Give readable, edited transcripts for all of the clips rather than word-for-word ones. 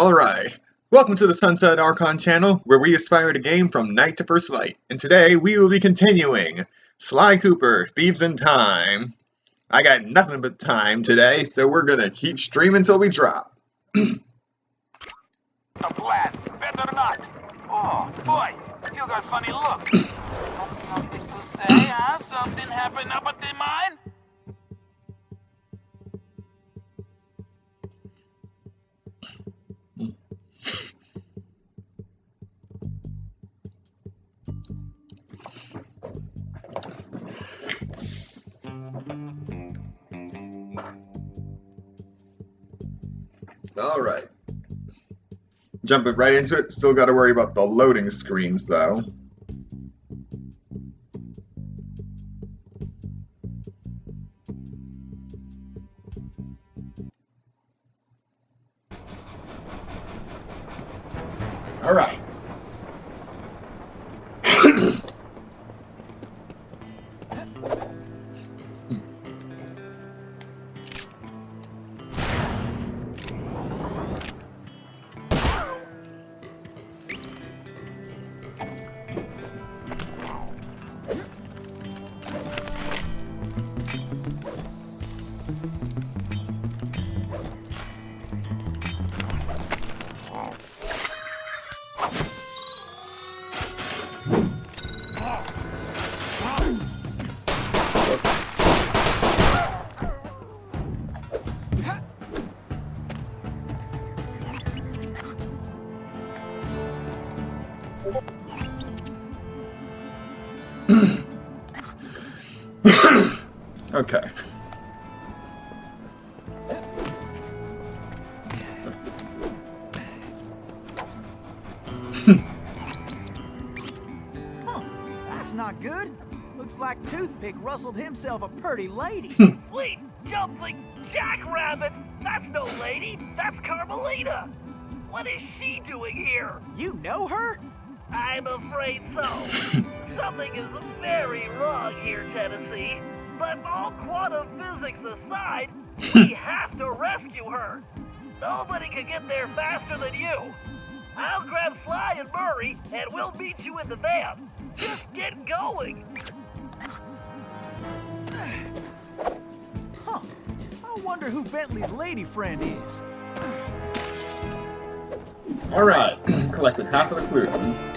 Alright, welcome to the Sunset Archon channel, where we aspire to game from night to first light. And today, we will be continuing Sly Cooper, Thieves in Time. I got nothing but time today, so we're gonna keep streaming till we drop. A plan, better not. Oh, boy, you got funny look. Got something to say, huh? Something happened up at the mine? Alright. Jumping right into it, still gotta worry about the loading screens though. Alright. Okay. Huh, that's not good. Looks like Toothpick rustled himself a pretty lady. Sweet, jumping jackrabbit! That's no lady, that's Carmelita! What is she doing here? You know her? I'm afraid so. Something is very wrong here, Tennessee. But all quantum physics aside, we have to rescue her. Nobody can get there faster than you. I'll grab Sly and Murray, and we'll meet you in the van. Just get going. Huh. I wonder who Bentley's lady friend is. Alright, collected half of the clues.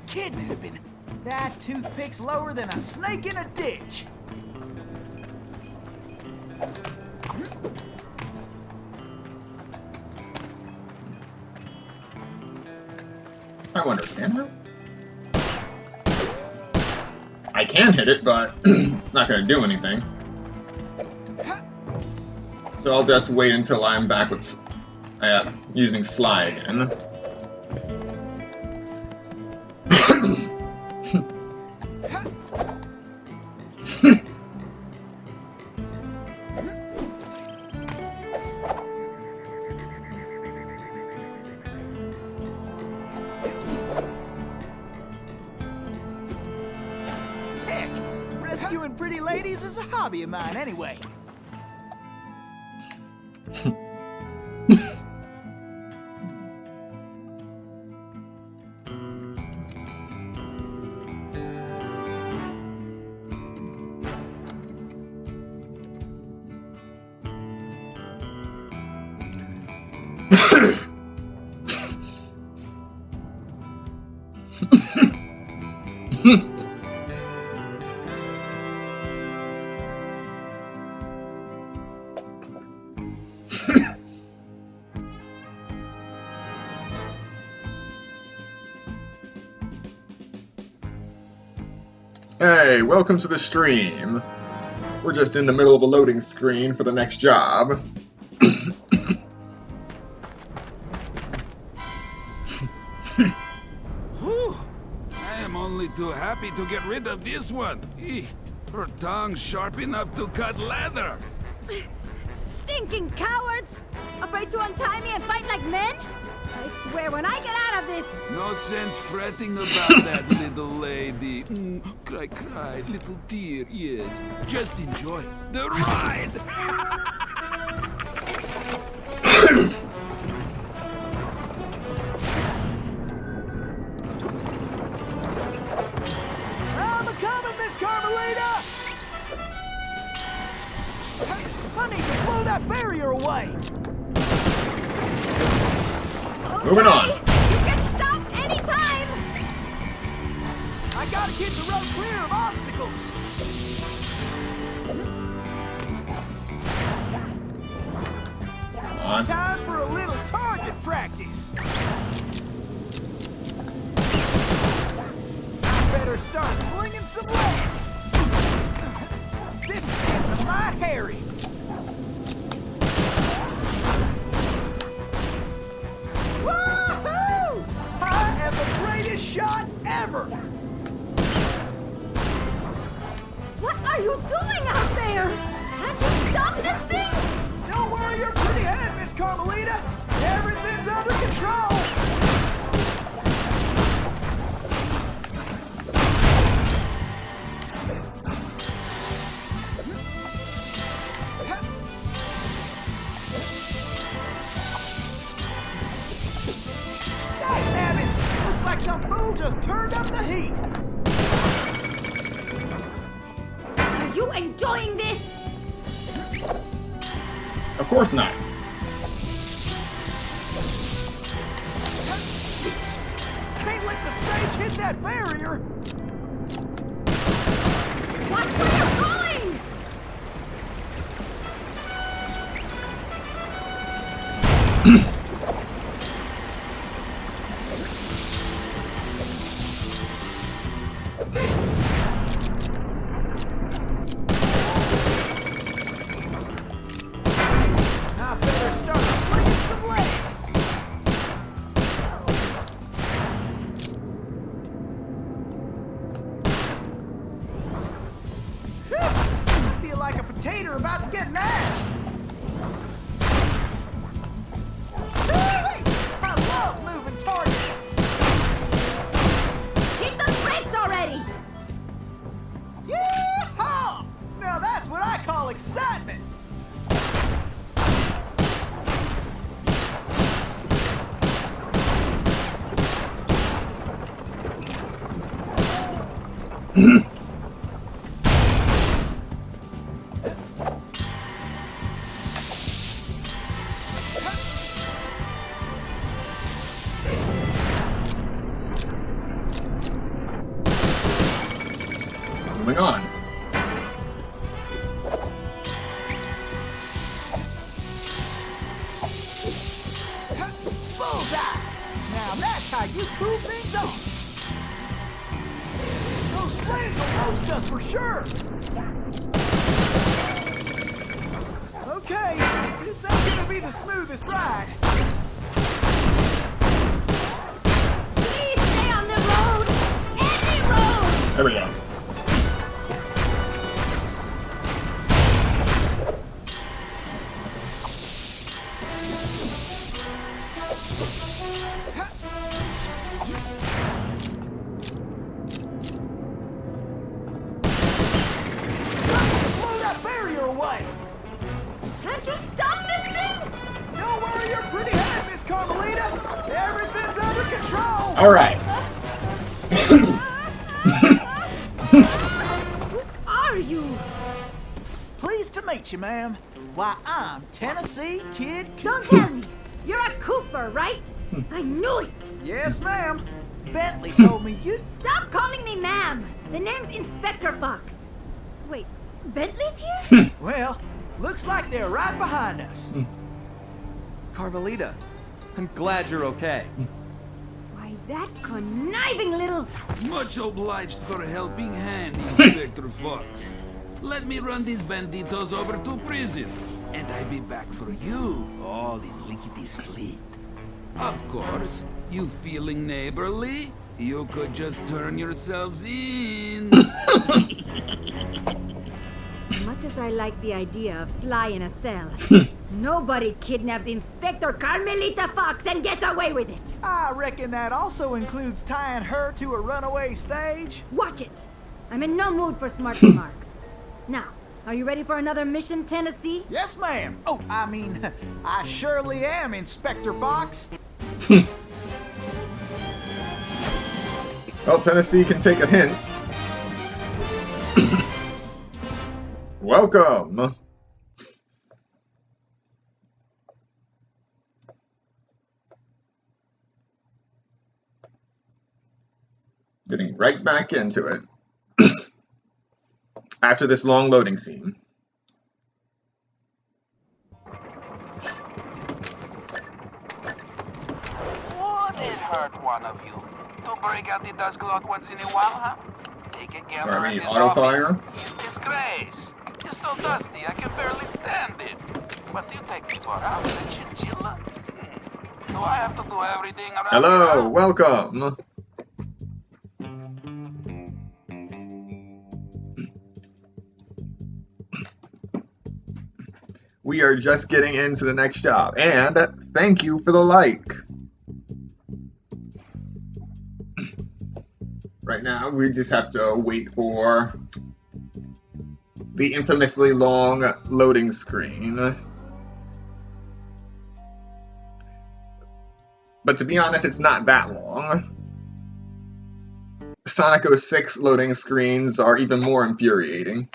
Kidnapping. That toothpick's lower than a snake in a ditch. I wonder, can I can hit it, but it's not going to do anything. So I'll just wait until I'm back with using Sly again. Heck, rescuing pretty ladies is a hobby of mine anyway. Hey, welcome to the stream. We're just in the middle of a loading screen for the next job. Whew. I am only too happy to get rid of this one. Her tongue's sharp enough to cut leather. Stay stinking cowards! Afraid to untie me and fight like men? I swear, when I get out of this... No sense fretting about that little lady. Cry, cry, little tear, yes. Just enjoy the ride! I'm a-coming, Miss Carmelita! I need to blow that barrier away! Moving on. You can stop anytime! I gotta keep the road clear of obstacles! Come on. Time for a little target practice! I better start slinging some lead! This is getting my Harry! Woohoo! I am the greatest shot ever! What are you doing out there? Can't you stop this thing? Don't worry your pretty head, Miss Carmelita! Everything's under control! Dangnabbit! Looks like some fool just turned up the heat! Are you enjoying this? Of course not. Can't let the stage hit that barrier! Watch where you're going! I better start slinging some lead! Whew! Feel like a potato about to get mashed! Whee! I love moving targets! Hit the brakes already! Yeehaw! Now that's what I call excitement! Moving on. Bullseye! Now that's how you cool things off! Those flames will roast us for sure! Okay, this ain't gonna be the smoothest ride. Please stay on the road! Any road! There we go. Blow that barrier away! Can't you stop this thing? Don't worry your pretty head, Miss Carmelita! Everything's under control! All right. Who are you? Pleased to meet you, ma'am. Why, I'm Tennessee Kid Don't tell me. You're a Cooper, right? I knew it. Yes, ma'am. Bentley told me you... Stop calling me ma'am. The name's Inspector Fox. Wait, Bentley's here? Well, looks like they're right behind us. Carmelita, I'm glad you're okay. Why, that conniving little... Much obliged for a helping hand, Inspector Fox. Let me run these banditos over to prison, and I'll be back for you, all in lickety-split. Of course, you feeling neighborly? You could just turn yourselves in. As much as I like the idea of Sly in a cell, nobody kidnaps Inspector Carmelita Fox and gets away with it. I reckon that also includes tying her to a runaway stage. Watch it. I'm in no mood for smart remarks. Now, are you ready for another mission, Tennessee? Yes, ma'am. Oh, I mean, I surely am, Inspector Fox. Well, Tennessee can take a hint. Welcome. Getting right back into it. After this long loading scene. Would it hurt one of you to break out the dust clock once in a while, huh? Take a gander Sorry, at any this auto office. fire? It's disgrace. It's so dusty I can barely stand it. What do you take me for, huh? A chinchilla? Do I have to do everything around Hello, here? welcome. We are just getting into the next job, and thank you for the like. Right now, we just have to wait for the infamously long loading screen. But to be honest, it's not that long. Sonic 06 loading screens are even more infuriating.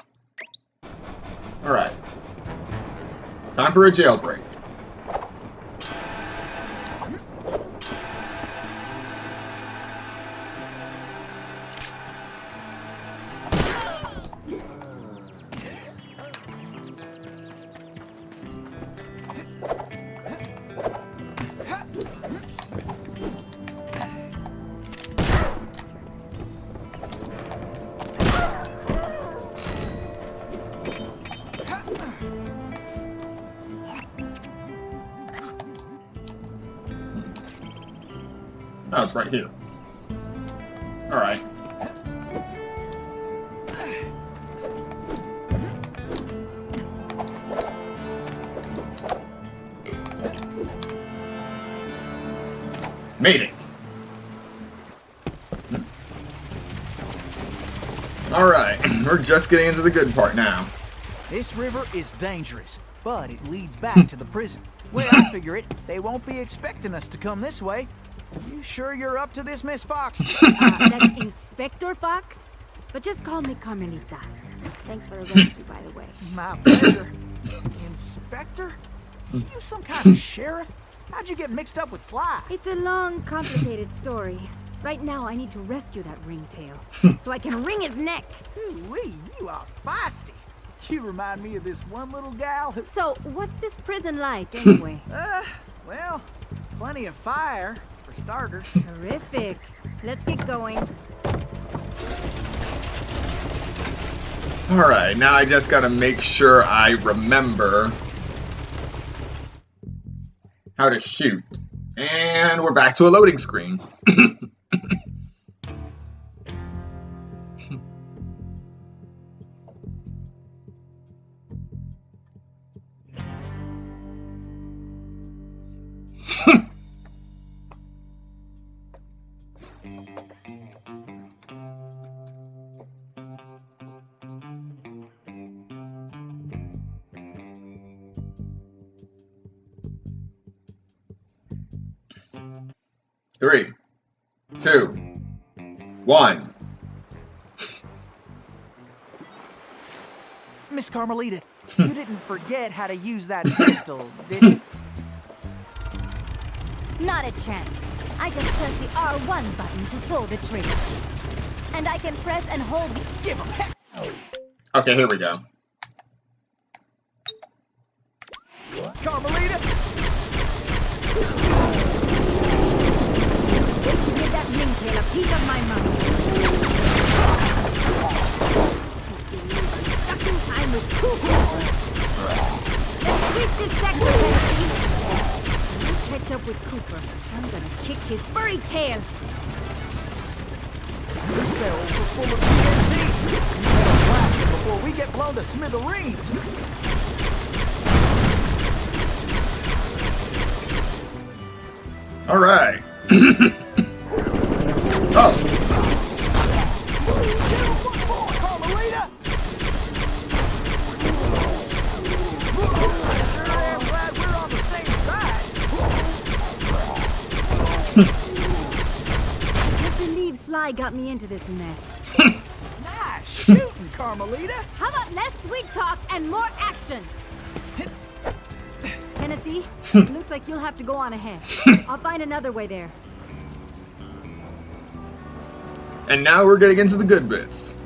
Alright. Time for a jailbreak. Oh, it's right here. Alright. Made it. Alright, we're just getting into the good part now. This river is dangerous, but it leads back to the prison. Way I figure it, they won't be expecting us to come this way. You sure you're up to this, Miss Fox? That's Inspector Fox? But just call me Carmelita. Thanks for the rescue, by the way. My pleasure. Inspector? You some kind of sheriff? How'd you get mixed up with Sly? It's a long, complicated story. Right now, I need to rescue that ringtail, so I can wring his neck. Ooh-wee, you are feisty. You remind me of this one little gal who... So, what's this prison like, anyway? Well, plenty of fire, for starters. Terrific. Let's get going. Alright, now I just gotta make sure I remember how to shoot. And we're back to a loading screen. Three, 2, 1. Miss Carmelita, you didn't forget how to use that pistol, did you? Not a chance. I just press the R1 button to pull the trigger. And I can press and hold the... Give him heck! Okay, here we go. Carmelita! Give that ringtail a piece of my mind. Stuck in time with Cooper. Let's switch this sector, Tennessee. When you catch up with Cooper, I'm gonna kick his furry tail. These barrels are full of TNT. You better blast them before we get blown to smithereens. All right. Oh. Carmelita! Sure am glad we're on the same side. Can't believe Sly got me into this mess. Nice shooting, Carmelita. How about less sweet talk and more action? Tennessee, looks like you'll have to go on ahead. I'll find another way there. And now we're getting into the good bits.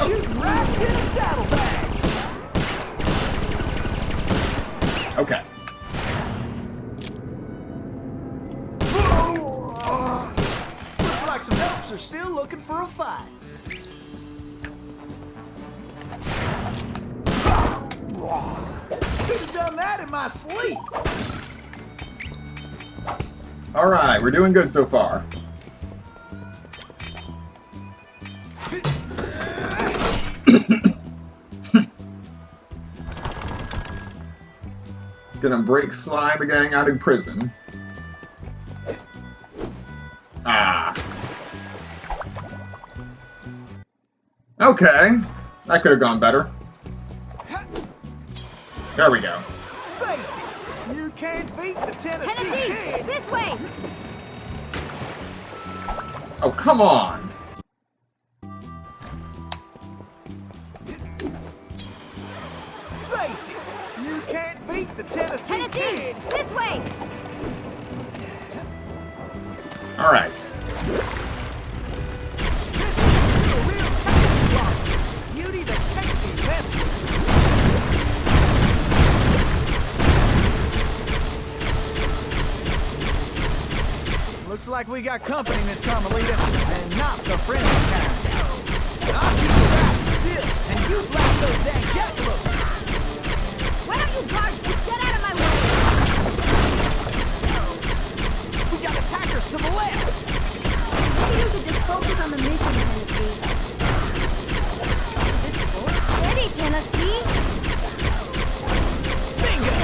Shooting rats in a saddlebag. Okay. Looks like some helps are still looking for a fight. Could have done that in my sleep. All right, we're doing good so far. Gonna break Sly the gang out of prison. Ah. Okay. That could have gone better. There we go. Face it, you can't beat the Tennessee Tennessee, Kid. this way! Oh, come on. Face it, you can't beat the Tennessee Tennessee, Kid. this way! All right. This is a real Texas blossom. Beauty that can't be messed with. Looks like we got company, Miss Carmelita, and not the friendly kind. I'll keep the rats still, and you blast those dang jackalopes. Why don't you guards just get out of my way? We got attackers to the left. Maybe you should just focus on the mission, Tennessee. This boy, steady, Tennessee! Bingo!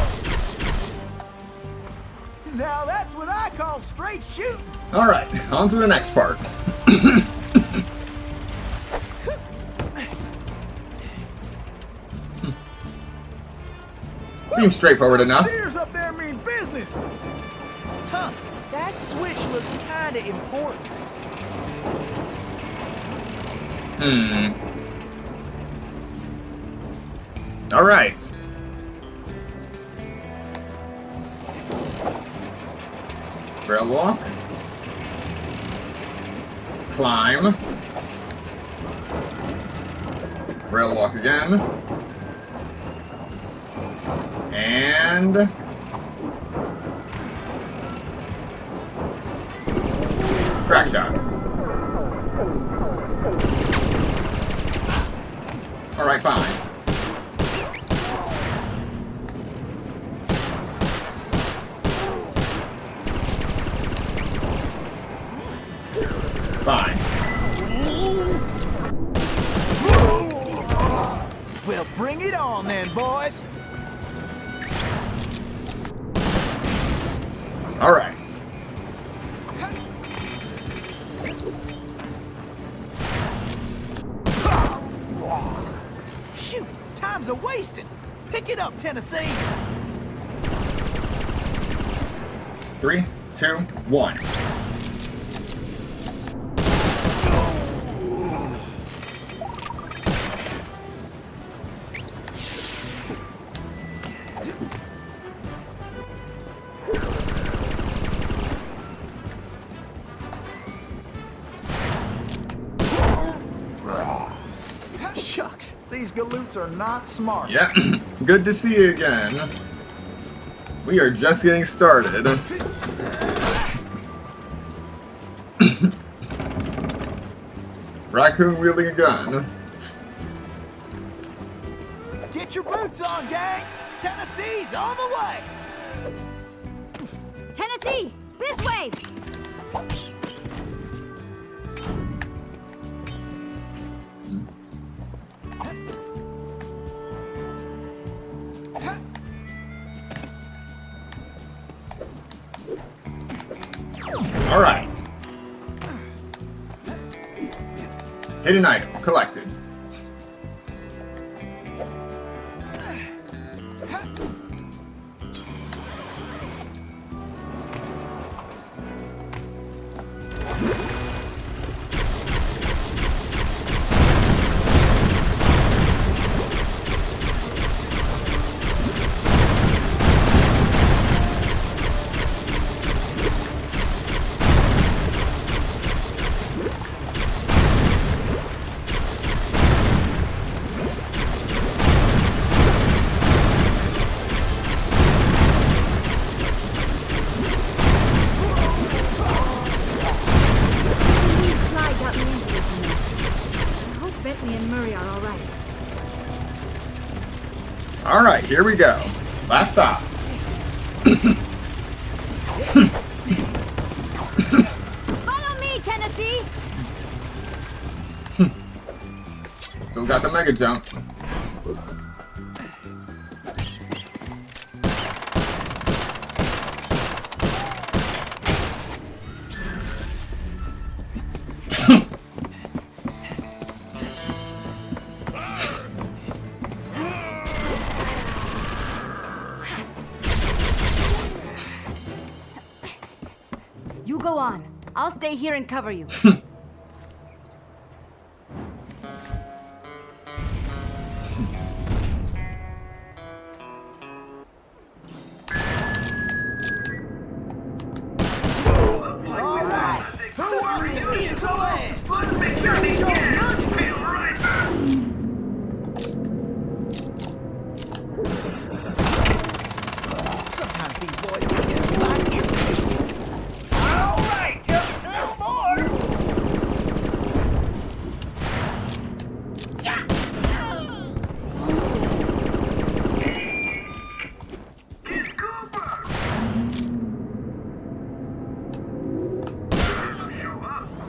Now that's what I call straight shooting. All right, on to the next part. Seems straightforward enough. Steers up there mean business. Huh? That switch looks kind of important. All right. Rail walk. Climb. Rail walk again. And crack shot. All right, fine. Fine. Well, bring it on then, boys. Shoot, time's a wasting. Pick it up, Tennessee. 3, 2, 1. Shucks, these galoots are not smart. Yeah, good to see you again. We are just getting started. Raccoon wielding a gun. Get your boots on, gang. Tennessee's on the way. Tennessee, this way! All right. Hidden item collected. Sly got me into this mess. I hope Bentley and Murray are all right. All right, here we go. Last stop. Follow me, Tennessee! Still got the mega jump. You go on. I'll stay here and cover you. All right. Who wants to be so as fun as a Sammy Joe's nuggets? Sometimes these boys can get black and All right, just two more.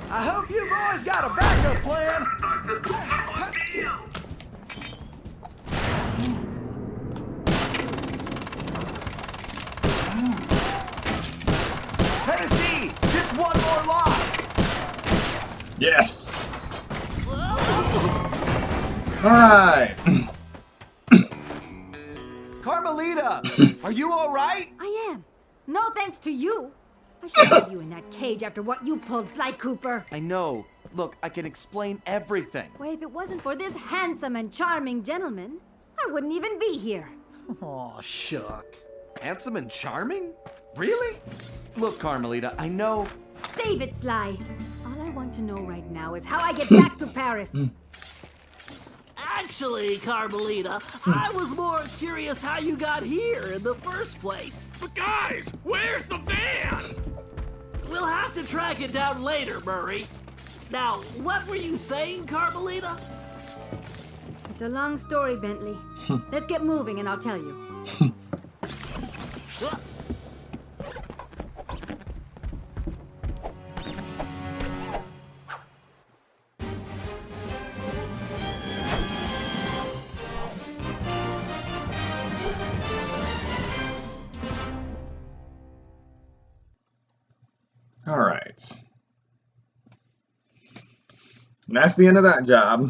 I hope you boys got a backup plan. Tennessee, just one more lot. Yes. All right. Carmelita, are you all right? I am. No thanks to you. I should have you in that cage after what you pulled, Sly Cooper. I know. Look, I can explain everything. Why, if it wasn't for this handsome and charming gentleman, I wouldn't even be here. Oh, shucks. Handsome and charming? Really? Look, Carmelita, I know. Save it, Sly. All I want to know right now is how I get back to Paris. Actually, Carmelita, I was more curious how you got here in the first place. But guys, where's the van? We'll have to track it down later, Murray. Now, what were you saying, Carmelita? It's a long story, Bentley. Let's get moving and I'll tell you. All right. And that's the end of that job.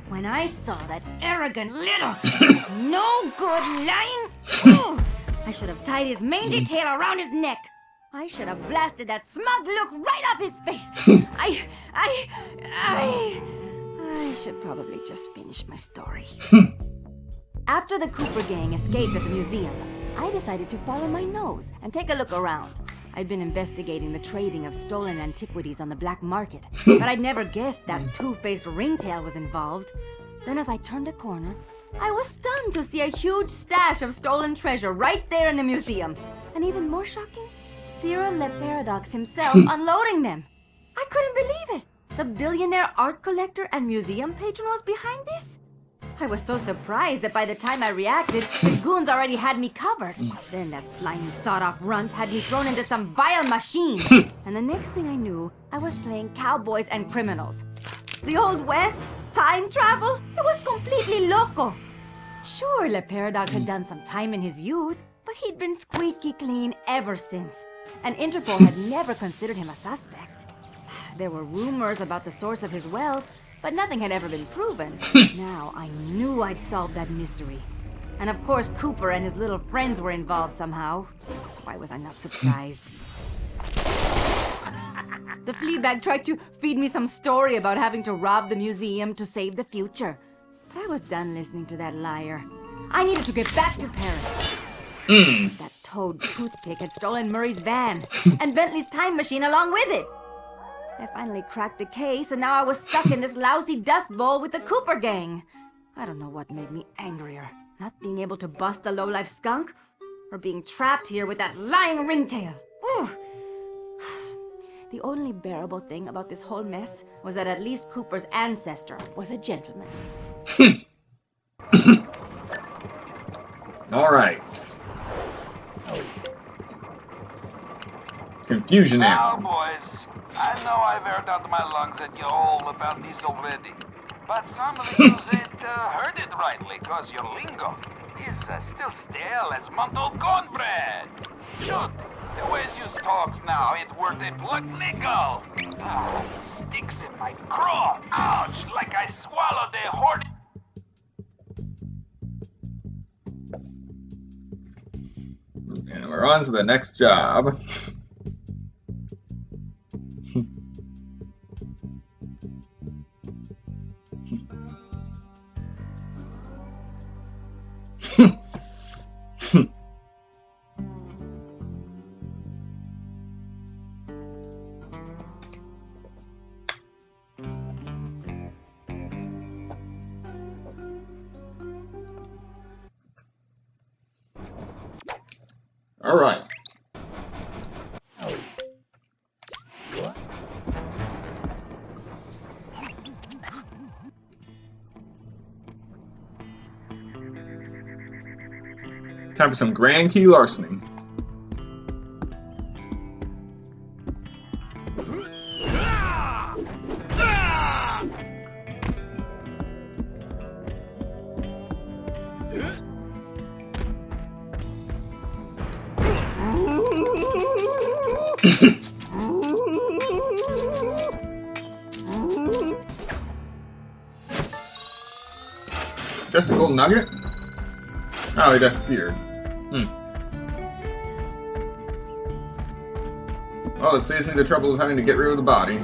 When I saw that arrogant little, no good lying, ooh, I should have tied his mangy tail around his neck. I should have blasted that smug look right off his face. I should probably just finish my story. After the Cooper gang escaped at the museum, I decided to follow my nose and take a look around. I'd been investigating the trading of stolen antiquities on the black market, but I'd never guessed that two-faced ringtail was involved. Then as I turned a corner, I was stunned to see a huge stash of stolen treasure right there in the museum. And even more shocking, Cyril Le Paradox himself unloading them. I couldn't believe it. The billionaire art collector and museum patron was behind this? I was so surprised that by the time I reacted, his goons already had me covered. Then that slimy sawed-off runt had me thrown into some vile machine. And the next thing I knew, I was playing cowboys and criminals. The Old West? Time travel? It was completely loco. Sure, Le Paradox had done some time in his youth, but he'd been squeaky clean ever since. And Interpol had never considered him a suspect. There were rumors about the source of his wealth, but nothing had ever been proven. Now I knew I'd solved that mystery. And of course Cooper and his little friends were involved somehow. Why was I not surprised? The Fleabag tried to feed me some story about having to rob the museum to save the future. But I was done listening to that liar. I needed to get back to Paris. That toad toothpick had stolen Murray's van, and Bentley's time machine along with it. I finally cracked the case, and now I was stuck in this lousy dust bowl with the Cooper gang. I don't know what made me angrier. Not being able to bust the lowlife skunk, or being trapped here with that lying ringtail. Ooh! The only bearable thing about this whole mess was that at least Cooper's ancestor was a gentleman. All right. Confusion Now, now. boys, I know I've aired out my lungs at you all about this already, but some of you ain't heard it rightly, cause your lingo is still stale as month-old cornbread. Shoot, the ways you talks now ain't worth a plucked nickel. Ah, it sticks in my craw. Ouch, like I swallowed a horny... And we're on to the next job. All right. Time for some grand key larceny. Just a gold nugget? Oh, he disappeared. Well, it saves me the trouble of having to get rid of the body.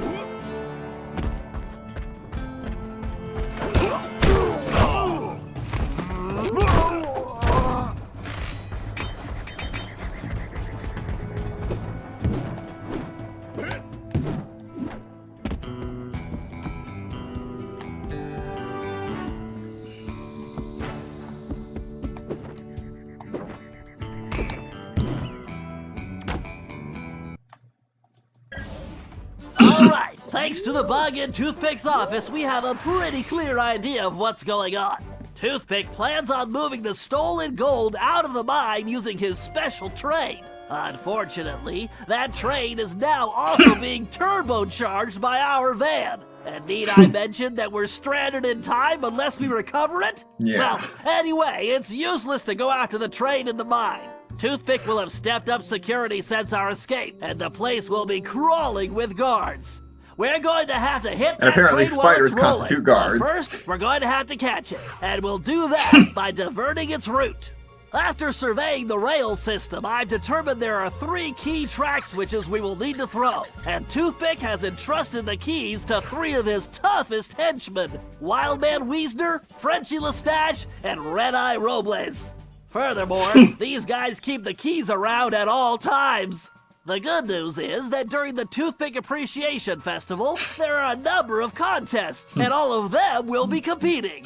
Thanks to the bug in Toothpick's office, we have a pretty clear idea of what's going on. Toothpick plans on moving the stolen gold out of the mine using his special train. Unfortunately, that train is now also being turbocharged by our van. And need I mention that we're stranded in time unless we recover it? Yeah. Well, anyway, it's useless to go after the train in the mine. Toothpick will have stepped up security since our escape, and the place will be crawling with guards. we're going to have to hit And that apparently train while spiders it's rolling. constitute guards. But first, we're going to have to catch it, and we'll do that by diverting its route. After surveying the rail system, I've determined there are 3 key track switches we will need to throw, and Toothpick has entrusted the keys to 3 of his toughest henchmen, Wildman Wiesner, Frenchie Lestage, and Red-Eye Robles. Furthermore, these guys keep the keys around at all times. The good news is that during the Toothpick Appreciation Festival, there are a number of contests, and all of them will be competing.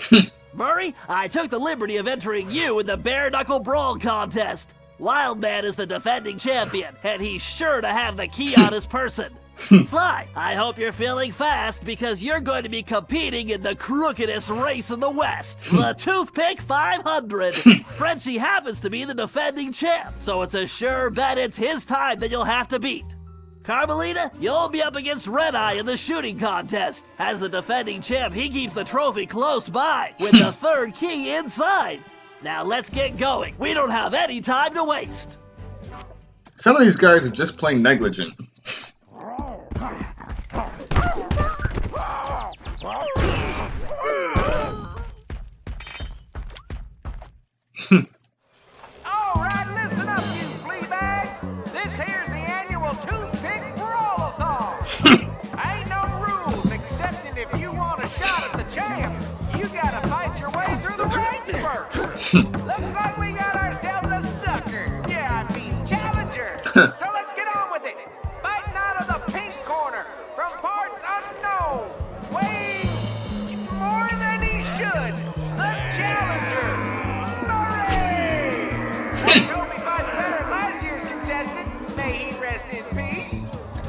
Murray, I took the liberty of entering you in the Bare Knuckle Brawl contest. Wildman is the defending champion, and he's sure to have the key on his person. Sly, I hope you're feeling fast because you're going to be competing in the crookedest race in the West, the Toothpick 500. Frenchie happens to be the defending champ, so it's a sure bet it's his time that you'll have to beat. Carmelita, you'll be up against Red-Eye in the shooting contest. As the defending champ, he keeps the trophy close by, with the 3rd key inside. Now let's get going. We don't have any time to waste. Some of these guys are just plain negligent. Alright, listen up, you flea bags. This here's the annual Toothpick Brawl-a-thon. Ain't no rules, except that if you want a shot at the champ, you gotta fight your way through the ranks first. Looks like we got ourselves a sucker. Yeah, I mean challenger. So let's get on with it. Fighting out of the pink corner, from parts unknown, weighing more than he should, the challenger. Let's hope he fights better than last year's contestant. May he rest in peace.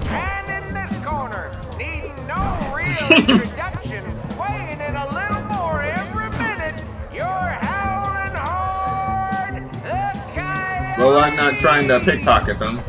And in this corner, needing no real introduction, weighing in a little more every minute, you're howling hard, the Coyote. Well, I'm not trying to pickpocket them.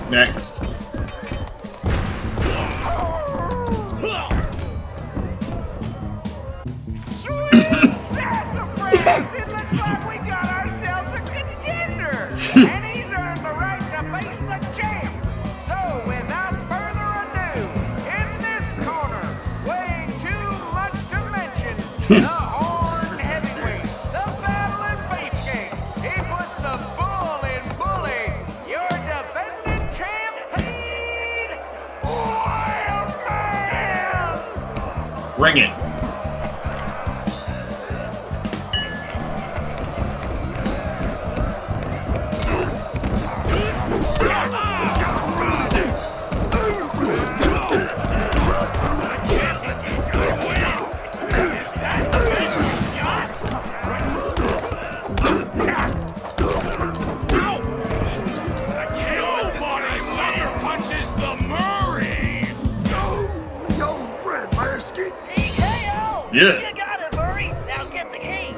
Next. Sweet sassafras! It looks like we got ourselves a contender! And he's earned the right to face the champ! So, without further ado, in this corner, weighing too much to mention, the Horned Heavyweight, the Battling Beefcake, he puts the bull in bully, your defending champion, Wildman! Bring it. Yeah. You got it, Murray. Now get the key.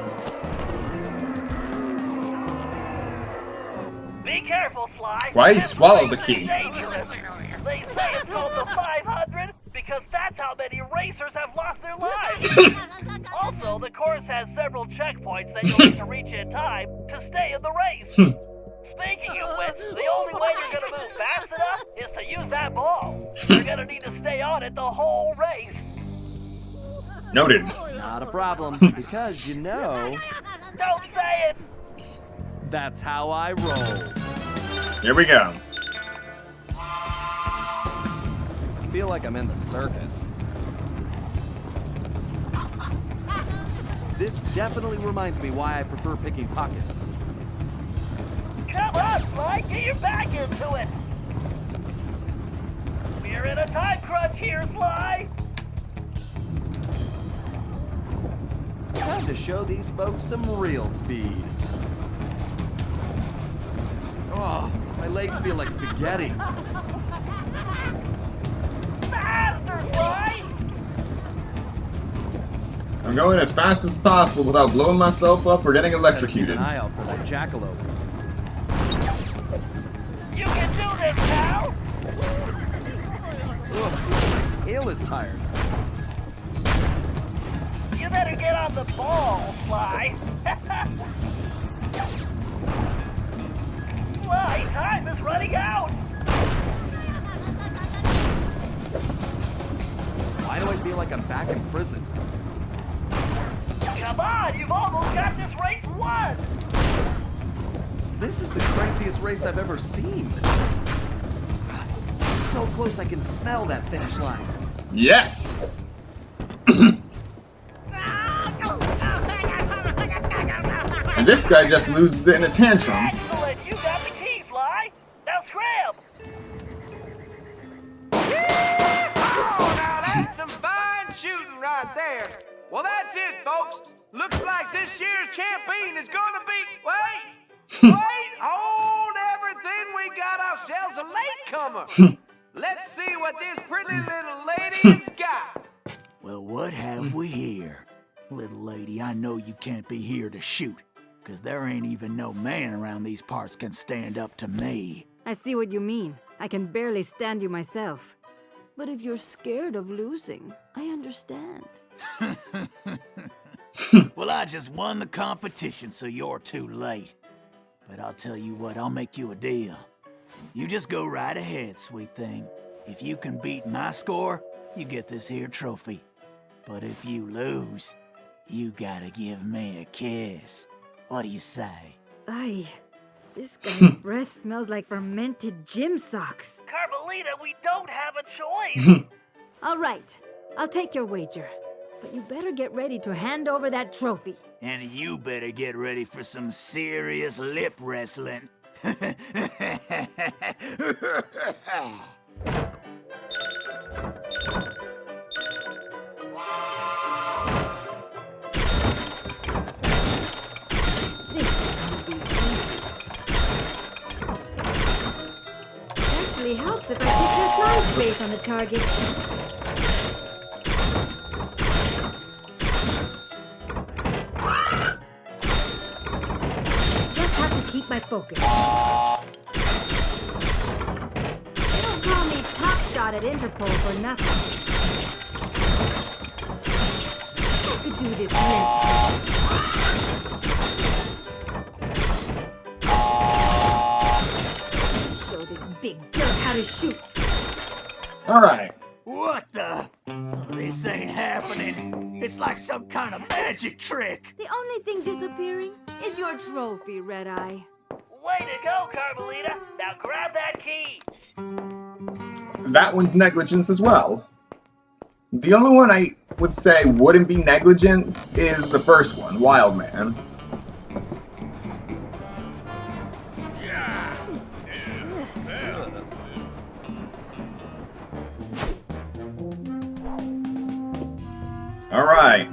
Be careful, Sly. Why he This swallowed the race key? is dangerous. They say it's called the 500 because that's how many racers have lost their lives. Also, the course has several checkpoints that you'll need to reach in time to stay in the race. Speaking of which, the only way you're going to move fast enough is to use that ball. You're going to need to stay on it the whole race. Noted. Not a problem, because you know, Don't say it! that's how I roll. Here we go. I feel like I'm in the circus. This definitely reminds me why I prefer picking pockets. Come on, Sly, get your back into it. We're in a time crunch here, Sly. Time to show these folks some real speed. Oh, my legs feel like spaghetti. Faster, Sly. I'm going as fast as possible without blowing myself up or getting electrocuted. Keep an eye out for that jackalope. You can do this, pal. Ugh, my tail is tired. You better get on the ball, Sly. Sly, time is running out. Why do I feel like I'm back in prison? Come on, you've almost got this race won. This is the craziest race I've ever seen. So close I can smell that finish line. Yes! And this guy just loses it in a tantrum. Excellent, you got the key, Sly. Now scram. Oh, now that's some fine shooting right there. Well, that's it, folks. Looks like this year's champion is gonna be... Wait! Hold everything. We got ourselves a latecomer. Let's see what this pretty little lady has got. Well, what have we here? Little lady, I know you can't be here to shoot, 'cause there ain't even no man around these parts can stand up to me. I see what you mean. I can barely stand you myself. But if you're scared of losing, I understand. Well, I just won the competition, so you're too late. But I'll tell you what, I'll make you a deal. You just go right ahead, sweet thing. If you can beat my score, you get this here trophy. But if you lose, you gotta give me a kiss. What do you say? Aye, this guy's breath smells like fermented gym socks. Carmelita, we don't have a choice. All right, I'll take your wager. But you better get ready to hand over that trophy. And you better get ready for some serious lip wrestling. Actually helps if I keep your slide space on the target. Just have to keep my focus. They don't call me top shot at Interpol for nothing. I could do this left. Show this big jerk how to shoot. Alright. What the? This ain't happening. It's like some kind of magic trick. The only thing disappearing is your trophy, Red Eye. Way to go, Carmelita. Now grab that key. That one's negligence as well. The only one I would say wouldn't be negligence is the first one, Wild Man. Alright.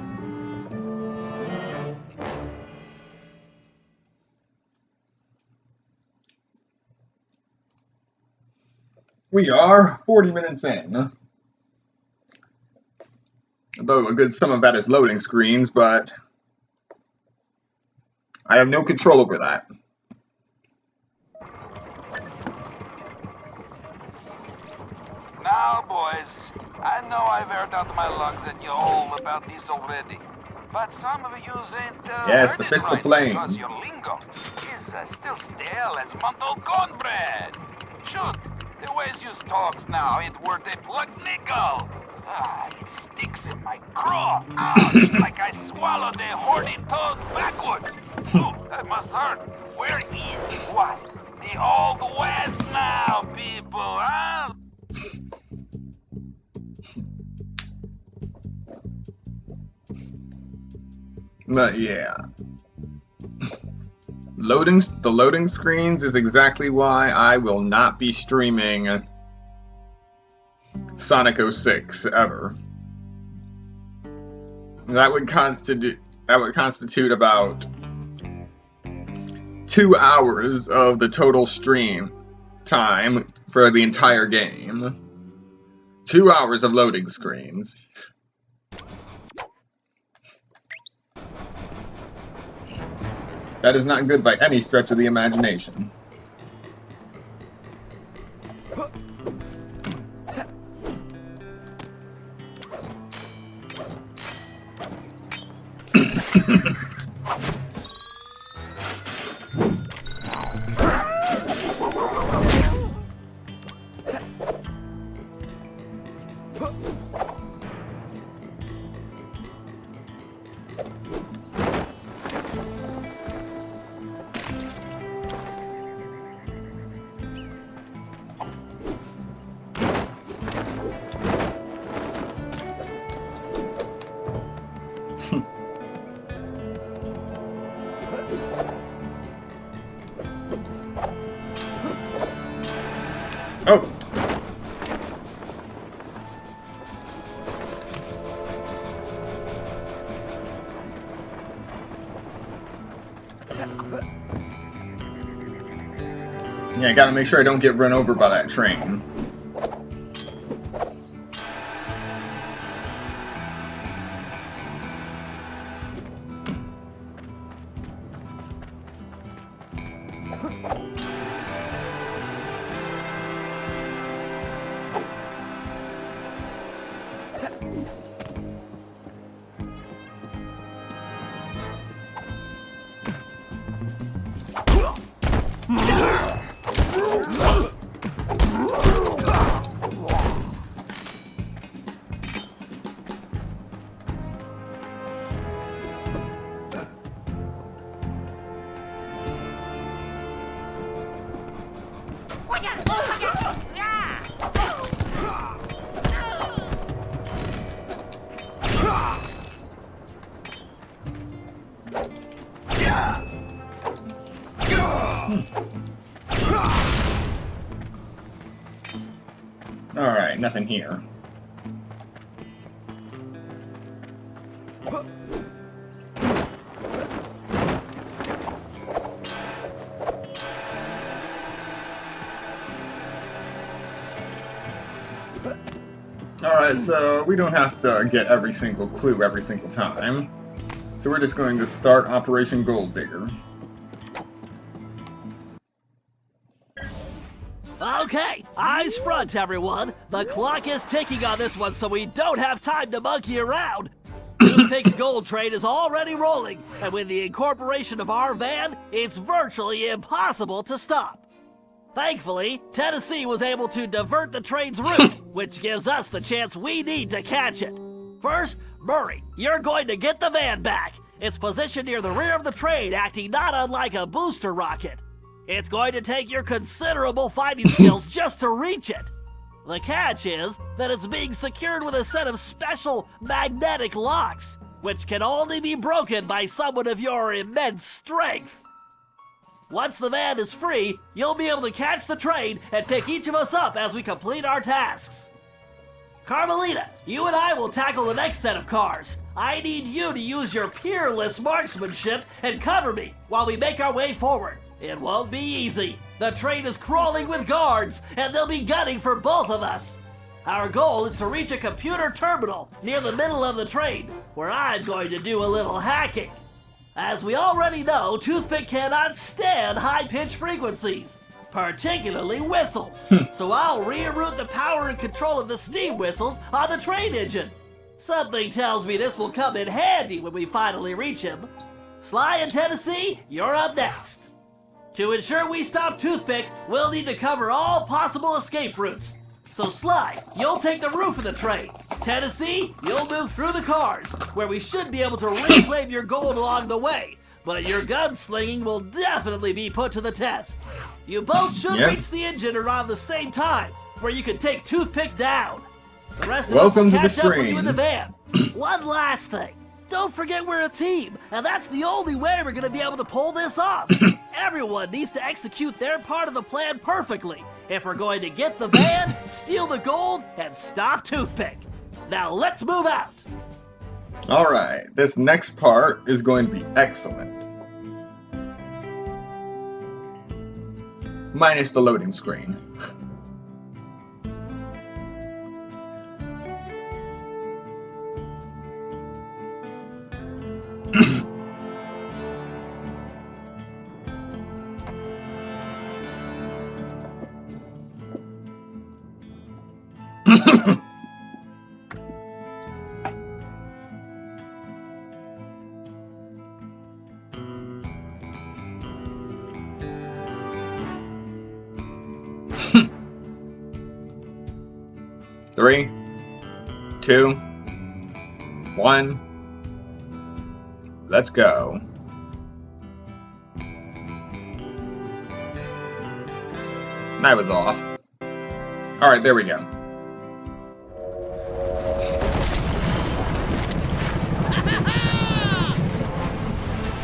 We are 40 minutes in. Though a good sum of that is loading screens, but I have no control over that. Now, boys, I know I've aired out my lungs at you all about this already, but some of you ain't Yes, heard the it fist of right flame. because your lingo is still stale as month-old cornbread. Shoot, the ways you talks now ain't worth a plug nickel. Ah, it sticks in my craw. Ouch, like I swallowed a horny toad backwards. Ooh, that must hurt. We're in what? The Old West now, people, huh? But yeah. The loading screens is exactly why I will not be streaming Sonic 06 ever. That would constitute about 2 hours of the total stream time for the entire game. 2 hours of loading screens. That is not good by any stretch of the imagination. Oh! Yeah, I gotta make sure I don't get run over by that train. Alright, nothing here. Alright, so we don't have to get every single clue every single time. So we're just going to start Operation Gold Digger. Okay, eyes front, everyone. The clock is ticking on this one, so we don't have time to monkey around. Toothpick's gold train is already rolling, and with the incorporation of our van, it's virtually impossible to stop. Thankfully, Tennessee was able to divert the train's route, which gives us the chance we need to catch it. First, Murray, you're going to get the van back. It's positioned near the rear of the train, acting not unlike a booster rocket. It's going to take your considerable fighting skills just to reach it. The catch is that it's being secured with a set of special magnetic locks, which can only be broken by someone of your immense strength. Once the van is free, you'll be able to catch the train and pick each of us up as we complete our tasks. Carmelita, you and I will tackle the next set of cars. I need you to use your peerless marksmanship and cover me while we make our way forward. It won't be easy. The train is crawling with guards, and they'll be gunning for both of us. Our goal is to reach a computer terminal near the middle of the train, where I'm going to do a little hacking. As we already know, Toothpick cannot stand high-pitched frequencies, particularly whistles. So I'll reroute the power and control of the steam whistles on the train engine. Something tells me this will come in handy when we finally reach him. Sly and Tennessee, you're up next. To ensure we stop Toothpick, we'll need to cover all possible escape routes. So Sly, you'll take the roof of the train. Tennessee, you'll move through the cars, where we should be able to reclaim your gold along the way. But your gunslinging will definitely be put to the test. You both should reach the engine around the same time, where you can take Toothpick down. The rest of us will catch up with you in the van. One last thing. Don't forget we're a team, and that's the only way we're gonna be able to pull this off. Everyone needs to execute their part of the plan perfectly if we're going to get the van, steal the gold, and stop Toothpick. Now let's move out. Alright, this next part is going to be excellent. Minus the loading screen. Three, 2, 1, let's go. That was off. Alright, there we go.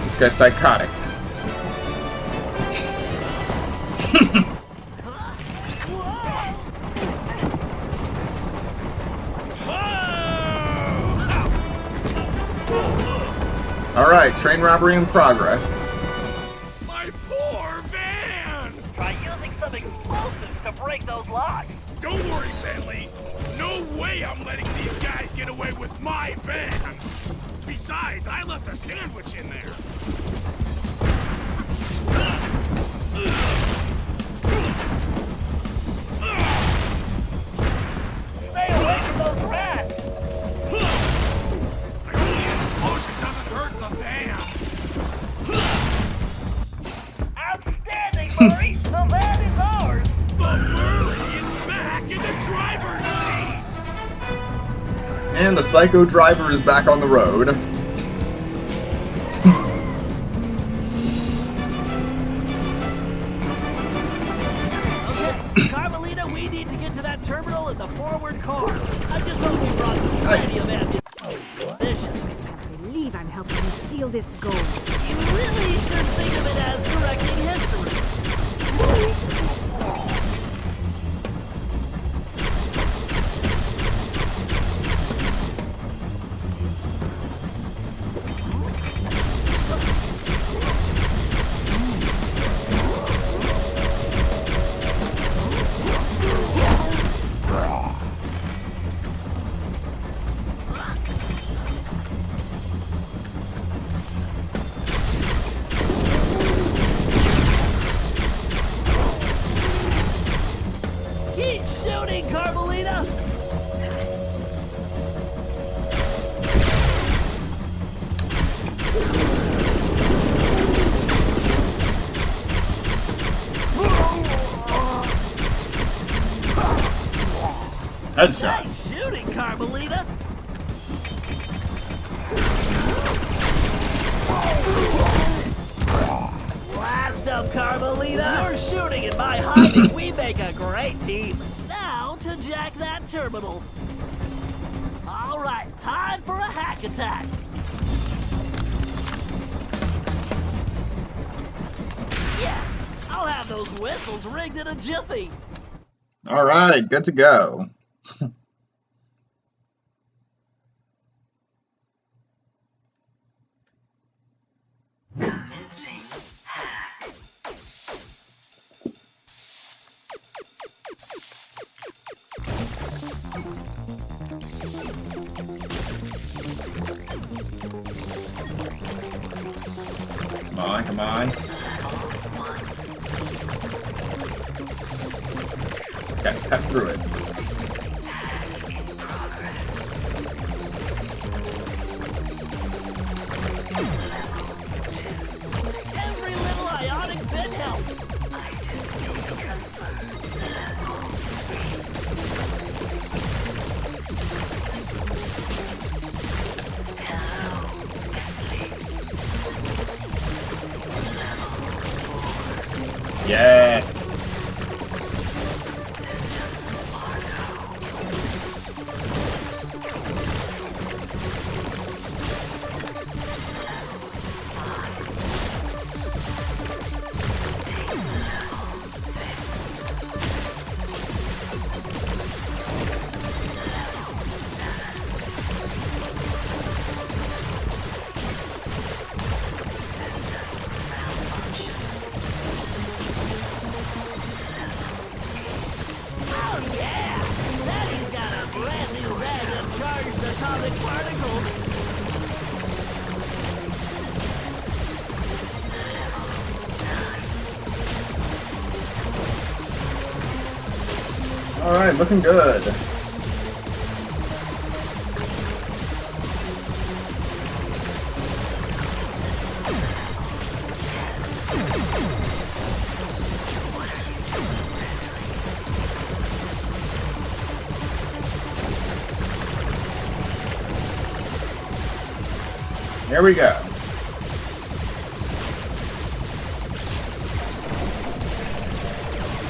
This guy's psychotic. Alright, train robbery in progress. My poor van! Try using some explosives to break those locks. Don't worry, Bentley. No way I'm letting these guys get away with my van. Besides, I left a sandwich in there. Stay away from those rats. I hope the explosion doesn't hurt the van. Outstanding, Murray. The van is ours. The Murray is back in the driver's seat. And the psycho driver is back on the road. Okay, Carmelita, we need to get to that terminal in the forward car. I just hope you brought plenty of ammunition. I can't believe I'm helping you steal this gold. You really should think of it as correcting history. Keep shooting, Carmelita! Headshot. Nice shooting, Carmelita! Blast up, Carmelita! You're shooting and my hiding. We make a great team. Now to jack that terminal. All right, time for a hack attack. Yes, I'll have those whistles rigged in a jiffy. Alright, good to go. Come on, come on. Gotta cut through it. Every little ionic bit helps. Yes. charged atomic particles. Alright, looking good. Here we go.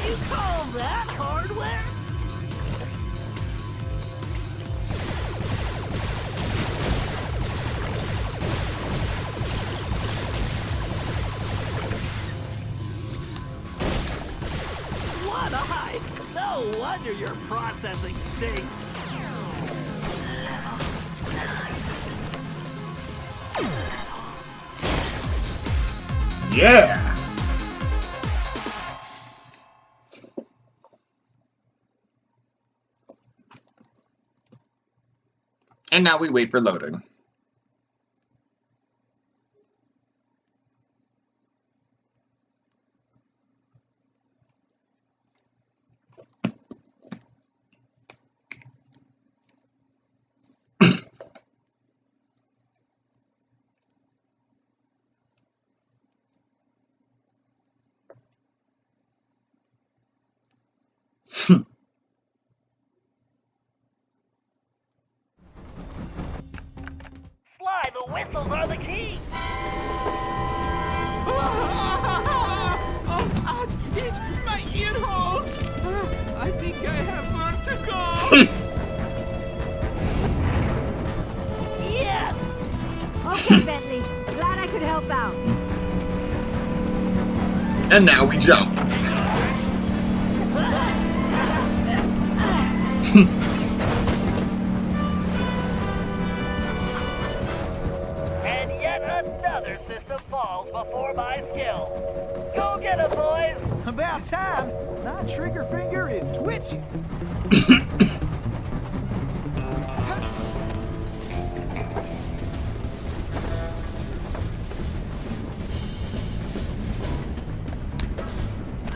You call that hardware? What a hype! No wonder your processing stinks. Yeah! And now we wait for loading. Sly, the whistles are the key. Oh, ouch! It's my ear holes! I think I have vertigo! Yes! Okay, Bentley. Glad I could help out. And now we jump. And yet another system falls before my skill. Go get 'em, boys! About time. My trigger finger is twitching.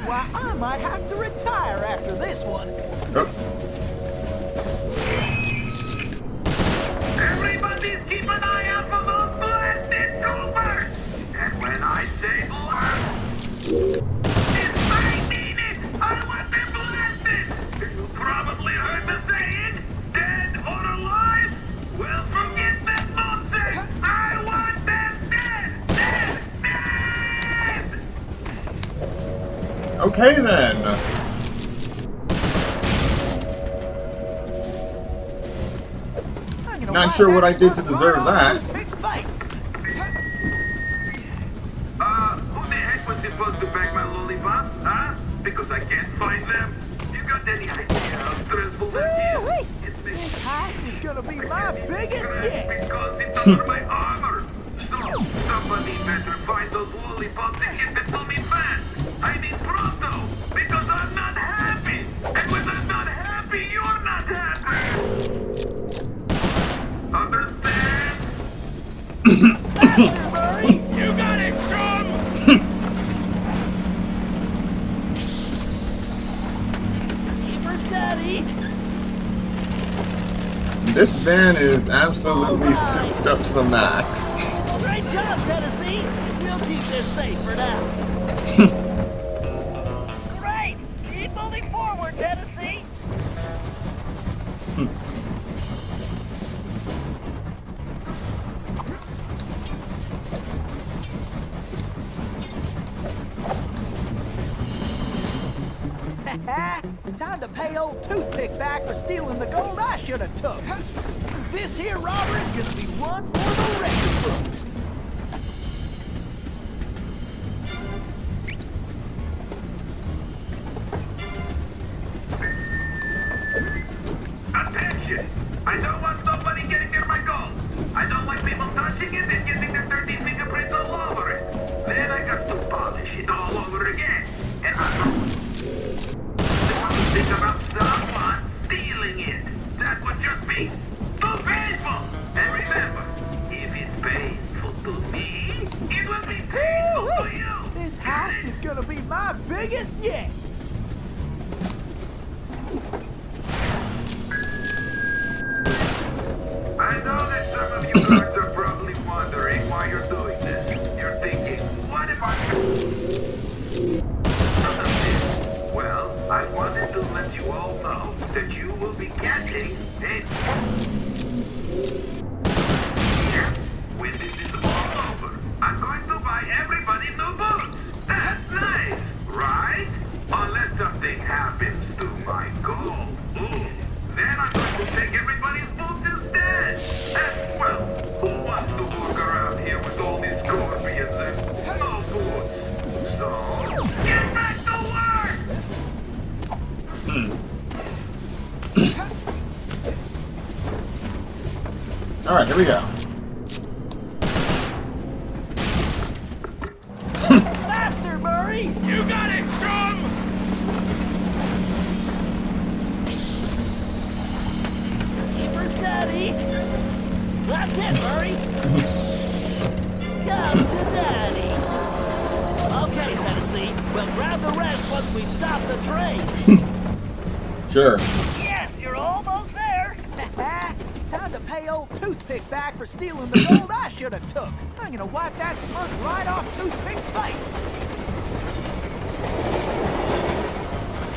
Why, I might have to retire after this one. Everybody's keep an eye out for those blasted Coopers! And when I say blast, I mean it! I want them blasted! You probably heard the saying, dead or alive? Well, forget that nonsense! I want them dead! Dead! Dead! Okay then. Not sure what I did to deserve that. Who the heck was supposed to bag my lollipops, huh? Because I can't find them? You got any idea how stressful that is? This heist is gonna be my biggest yet. Because it's under my armor. So, somebody better find those lollipops and get them to me fast. I mean pronto, because I'm not happy. And when I'm not happy, you're not happy. Understand? You got it, chum! Keep her steady. This van is absolutely souped up to the max. Great job, Tennessee. We'll keep this safe for now. Great! Keep moving forward, Tennessee! Time to pay old Toothpick back for stealing the gold I should have took. This here robbery is gonna be one for the record books. Attention! I don't want nobody getting near my gold. I don't like people touching it and getting their dirty fingerprints all over it. Then I got to polish it all over again. And think about someone stealing it. That would just be blast is gonna be my biggest yet. I know that some of you guys are probably wondering why you're doing this. You're thinking, what if I... Well, I wanted to let you all know that you will be getting a... Yeah, when this is all over, I'm going to buy everybody new boots. That's nice, right? Unless something happens to my gold. Then I'm going to take everybody's boots instead. And, well, who wants to walk around here with all these scorpions and no boots? So, get back to work! Alright, here we go. Faster, Murray! You got it, chum! Keep her steady. That's it, Murray. Come to Daddy. Okay, Tennessee. We'll grab the rest once we stop the train. Sure. Yes, you're almost there. Time to pay old Toothpick back for stealing the gold I should have took. I'm gonna wipe that smirk right off Toothpick's face.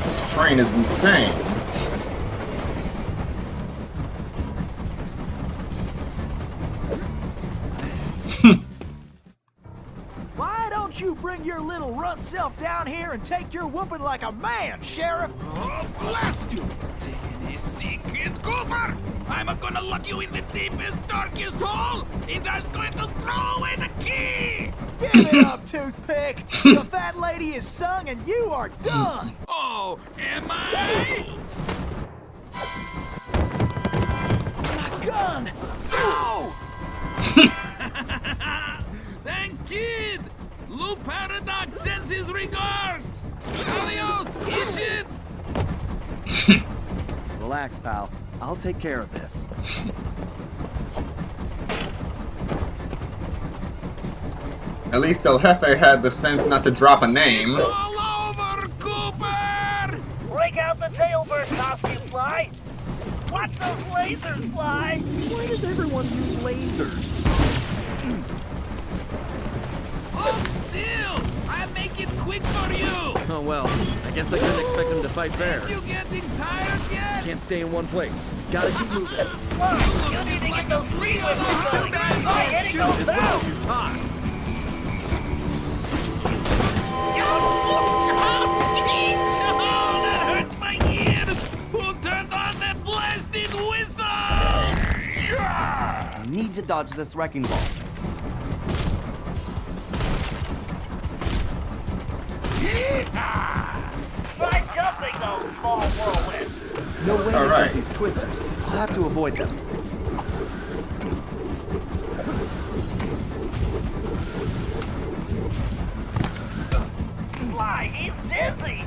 This train is insane. Why don't you bring your little runt self down here and take your whooping like a man, Sheriff? Oh, blast you! Take it easy, Kid Cooper! I'm gonna lock you in the deepest, darkest hole, and I'm going to throw away the key! Give it up, Toothpick! The fat lady is sung and you are done! Oh, am I? My gun! No! Thanks, kid! Lou Paradox sends his regards! Adios, idiot! Relax, pal. I'll take care of this. At least El Jefe had the sense not to drop a name. All over, Cooper! Break out the tailbird costume, Sly. Watch those lasers fly. Why does everyone use lasers? Hold still! I'll make it quick for you! Oh well, I guess I couldn't expect them to fight fair. You getting tired yet? Can't stay in one place. Gotta keep moving. Whoa, you need to get those speed whistles going. My heading goes As well down. as you talk. Oh, that hurts my ear! Who turned on that blasted whistle? I need to dodge this wrecking ball. Try jumping those small whirlwinds. No way to All right. get these twisters. I'll have to avoid them. Sly, he's dizzy.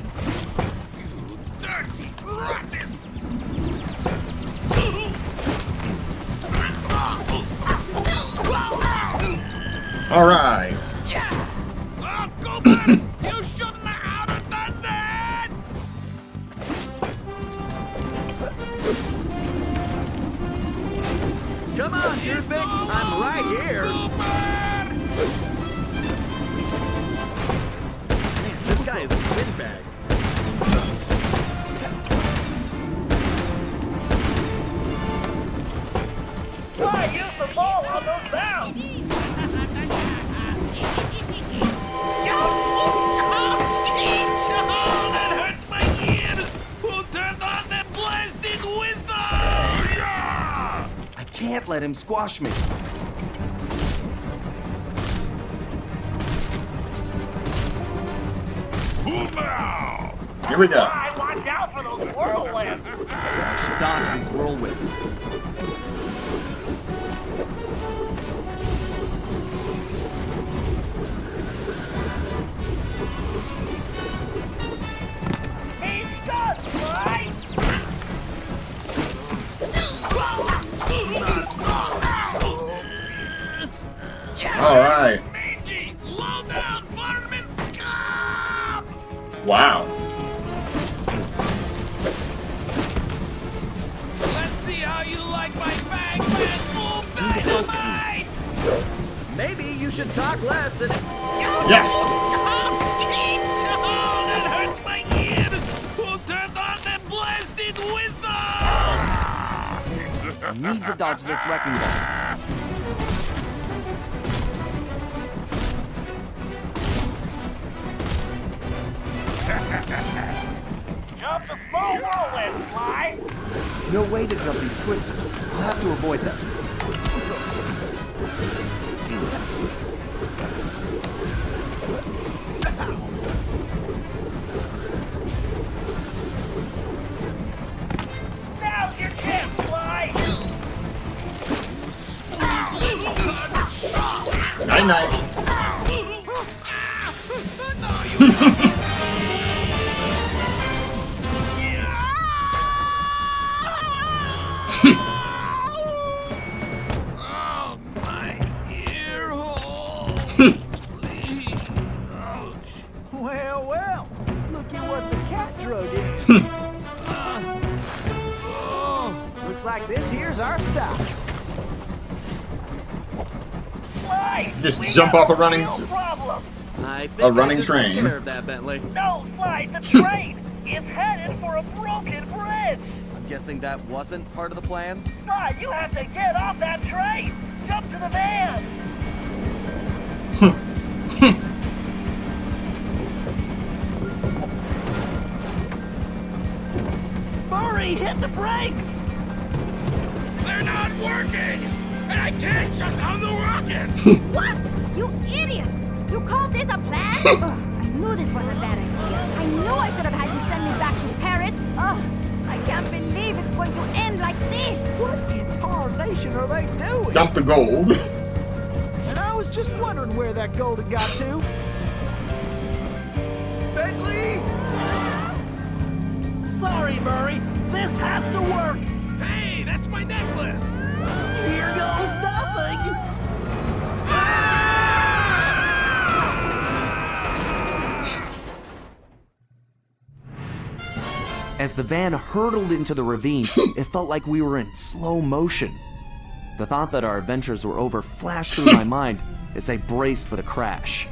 Dirty, rotten! Alright. Oh, Cooper! You shouldn't have done that! Come on, Toothpick! I'm right here! Man, this guy is a windbag. Sly, use the ball on those bounds. That hurts my ears! Who turned on that blasted whistle? I can't let him squash me. Here we go. Sly, watch out for those whirlwinds. I should dodge these whirlwinds. He's done, Sly. Alright. Mangy, low down, varmint scum! you should talk less and... Yes! That hurts my ears! Who turned on the blasted whistle? I need to dodge this wrecking ball. Jump the small whirlwind, Sly. No way to jump these twisters. I'll have to avoid them. Now's your chance, Sly. Night night. Oh, my ear hole. Please. Ouch. Well, well. Look at what the cat drug in. Oh. Looks like this here's our stop. Sly, Just we jump got off a running real problem. I think A running I just took train. care of that, Bentley. No, Sly, the train is headed for a broken bridge. I'm guessing that wasn't part of the plan? Sly, you have to get off that train. Jump to the van. Murray, hit the brakes! They're not working! And I can't shut down the rockets! What? You idiots! You called this a plan? Ugh, I knew this was a bad idea. I knew I should have had you send me back to Paris. Ugh, I can't believe it's going to end like this. What in tarnation are they doing? Dump the gold. And I was just wondering where that gold had got to. Bentley! Sorry, Murray. This has to work. Hey, that's my necklace! Here goes nothing. As the van hurtled into the ravine, it felt like we were in slow motion. The thought that our adventures were over flashed through my mind as I braced for the crash.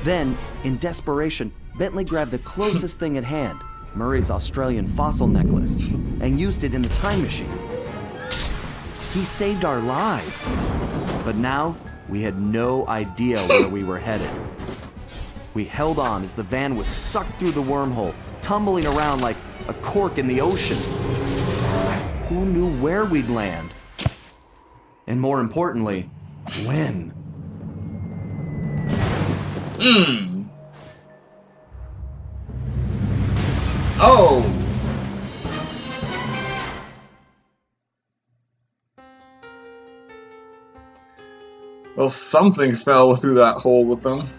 Then, in desperation, Bentley grabbed the closest thing at hand, Murray's Australian fossil necklace, and used it in the time machine. He saved our lives. But now, we had no idea where we were headed. We held on as the van was sucked through the wormhole, tumbling around like a cork in the ocean. Who knew where we'd land? And more importantly, when? Oh! Well, something fell through that hole with them.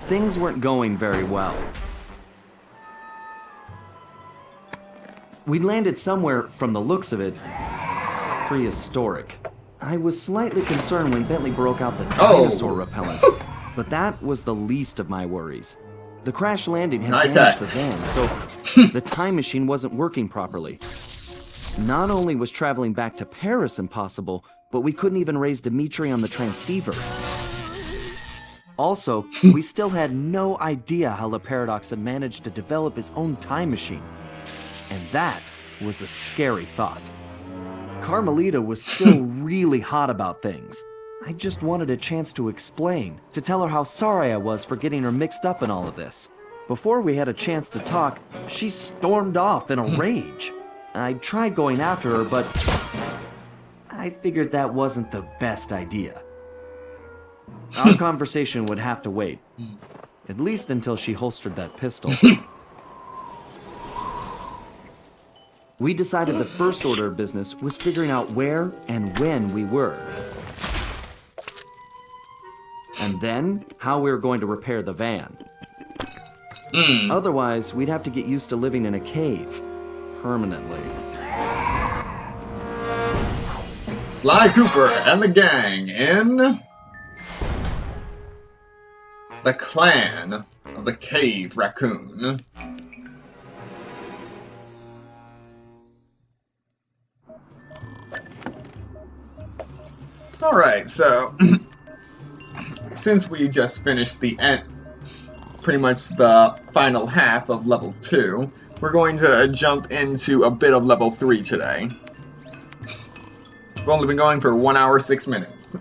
Things weren't going very well. We'd landed somewhere, from the looks of it, prehistoric. I was slightly concerned when Bentley broke out the dinosaur repellent, but that was the least of my worries. The crash landing had damaged the van, so the time machine wasn't working properly. Not only was traveling back to Paris impossible, but we couldn't even raise Dimitri on the transceiver. Also, we still had no idea how the Paradox had managed to develop his own time machine. And that was a scary thought. Carmelita was still really hot about things. I just wanted a chance to explain, to tell her how sorry I was for getting her mixed up in all of this. Before we had a chance to talk, she stormed off in a rage. I tried going after her, but I figured that wasn't the best idea. Our conversation would have to wait, at least until she holstered that pistol. We decided the first order of business was figuring out where and when we were. And then, how we were going to repair the van. Otherwise, we'd have to get used to living in a cave, permanently. Sly Cooper and the gang in the Clan of the Cave Raccoon. Alright, so since we just finished the end, pretty much the final half of level 2, we're going to jump into a bit of level 3 today. We've only been going for 1 hour 6 minutes.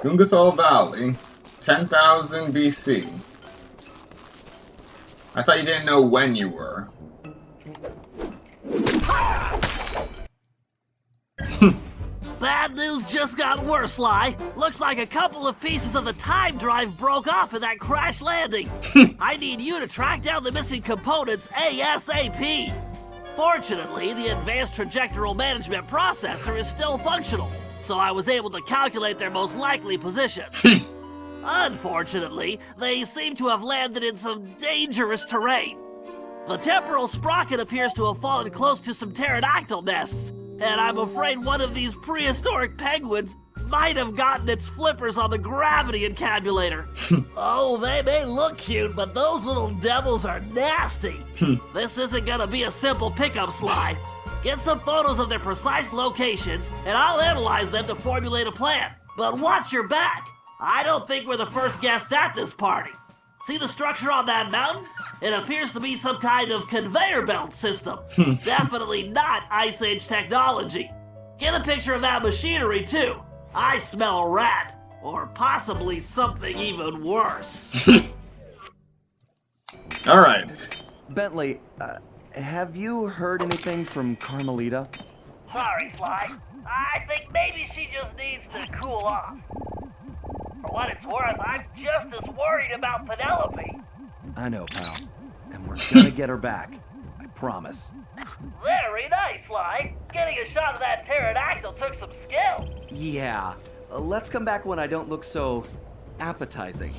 Gungathol Valley, 10,000 BC. I thought you didn't know when you were. Bad news just got worse, Sly. Looks like a couple of pieces of the time drive broke off in that crash landing. I need you to track down the missing components ASAP. Fortunately, the advanced trajectoral management processor is still functional, so I was able to calculate their most likely positions. Unfortunately, they seem to have landed in some dangerous terrain. The temporal sprocket appears to have fallen close to some pterodactyl nests, and I'm afraid one of these prehistoric penguins might have gotten its flippers on the gravity encabulator. Oh, they may look cute, but those little devils are nasty. This isn't gonna be a simple pickup, Sly. Get some photos of their precise locations, and I'll analyze them to formulate a plan. But watch your back. I don't think we're the first guests at this party. See the structure on that mountain? It appears to be some kind of conveyor belt system. Definitely not Ice Age technology. Get a picture of that machinery, too. I smell a rat. Or possibly something even worse. Alright. Bentley, have you heard anything from Carmelita? Sorry, Sly. I think maybe she just needs to cool off. For what it's worth, I'm just as worried about Penelope. I know, pal. And we're gonna get her back. I promise. Very nice, Sly. Getting a shot of that pterodactyl took some skill. Yeah. Let's come back when I don't look so appetizing.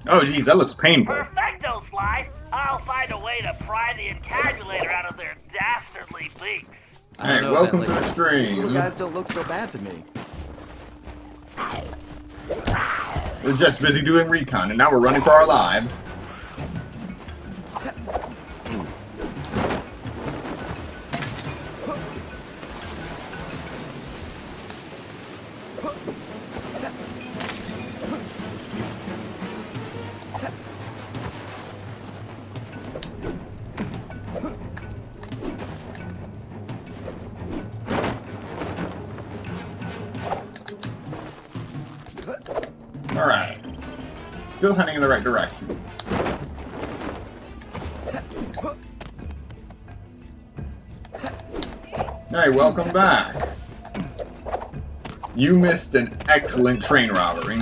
Oh geez, that looks painful. Perfecto, Sly. I'll find a way to pry the encabulator out of their dastardly beaks. Hey, know, welcome Bentley. to the stream. You guys don't look so bad to me. We're just busy doing recon, and now we're running for our lives. Alright. Still heading in the right direction. Hey, welcome back. You missed an excellent train robbery.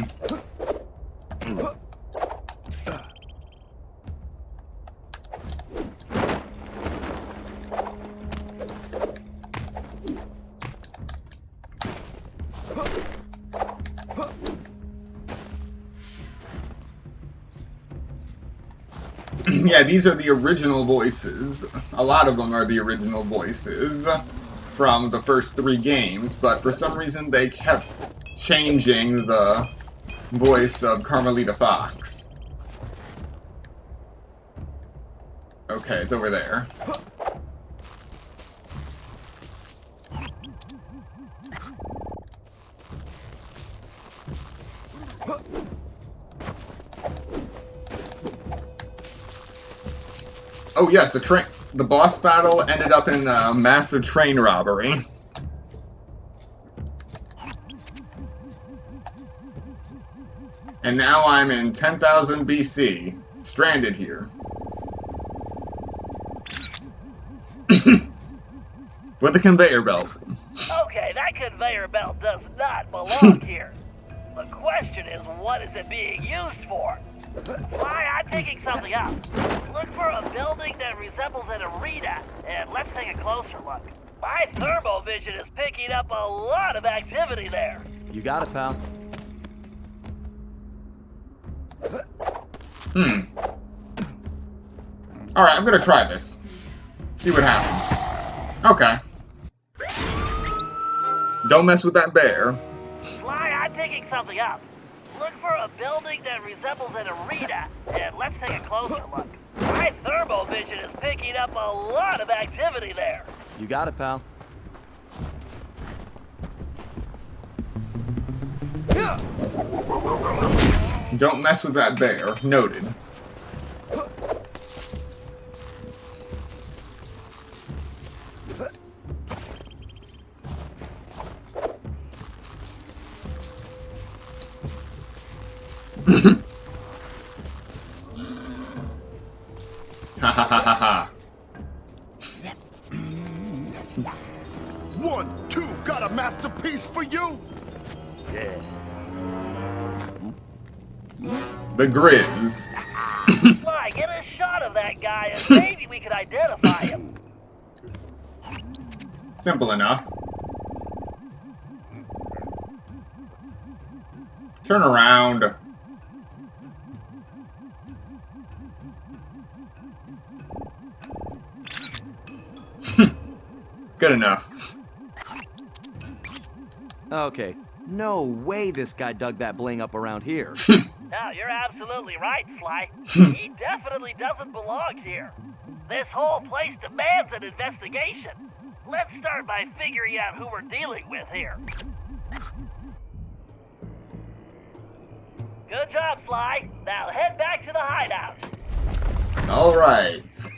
Yeah, these are the original voices. A lot of them are the original voices from the first 3 games, but for some reason they kept changing the voice of Carmelita Fox. Okay, it's over there. Oh yes, the boss battle ended up in a massive train robbery. And now I'm in 10,000 BC, stranded here. With a conveyor belt. Okay, that conveyor belt does not belong here. The question is, what is it being used for? Why, I'm picking something up. Look for a building that resembles an arena, and let's take a closer look. My thermovision is picking up a lot of activity there. You got it, pal. Alright, I'm gonna try this. See what happens. Okay. Don't mess with that bear. Sly, I'm picking something up. Look for a building that resembles an arena, and let's take a closer look. My thermovision is picking up a lot of activity there. You got it, pal. Don't mess with that bear. Noted. Ha ha ha ha ha. 1, 2, got a masterpiece for you? The Grizz. Sly, get a shot of that guy, and maybe we could identify him. Simple enough. Turn around. Good enough. Okay, no way this guy dug that bling up around here. No, you're absolutely right, Sly. He definitely doesn't belong here. This whole place demands an investigation. Let's start by figuring out who we're dealing with here. Good job, Sly. Now head back to the hideout. Alright.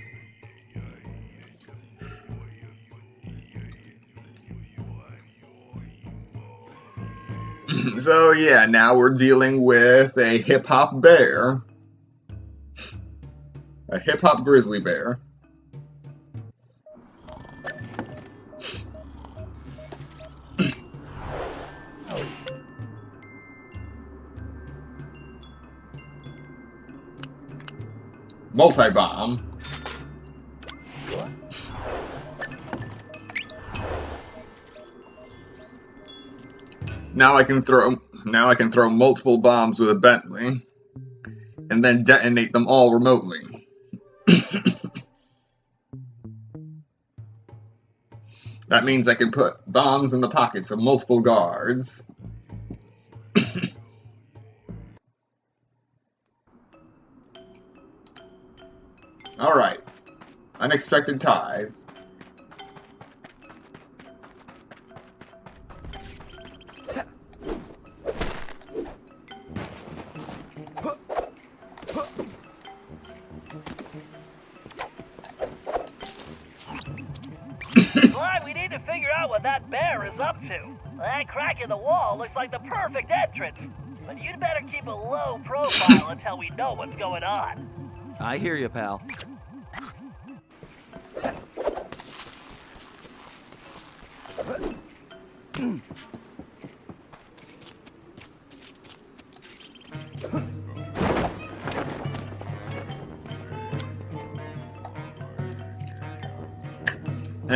So yeah, now we're dealing with a hip-hop bear. A hip-hop grizzly bear. Multi-bomb. Now I can throw multiple bombs with a Bentley and then detonate them all remotely. That means I can put bombs in the pockets of multiple guards. Alright. Unexpected ties. Sly, we need to figure out what that bear is up to. That crack in the wall looks like the perfect entrance. But you'd better keep a low profile until we know what's going on. I hear you, pal. And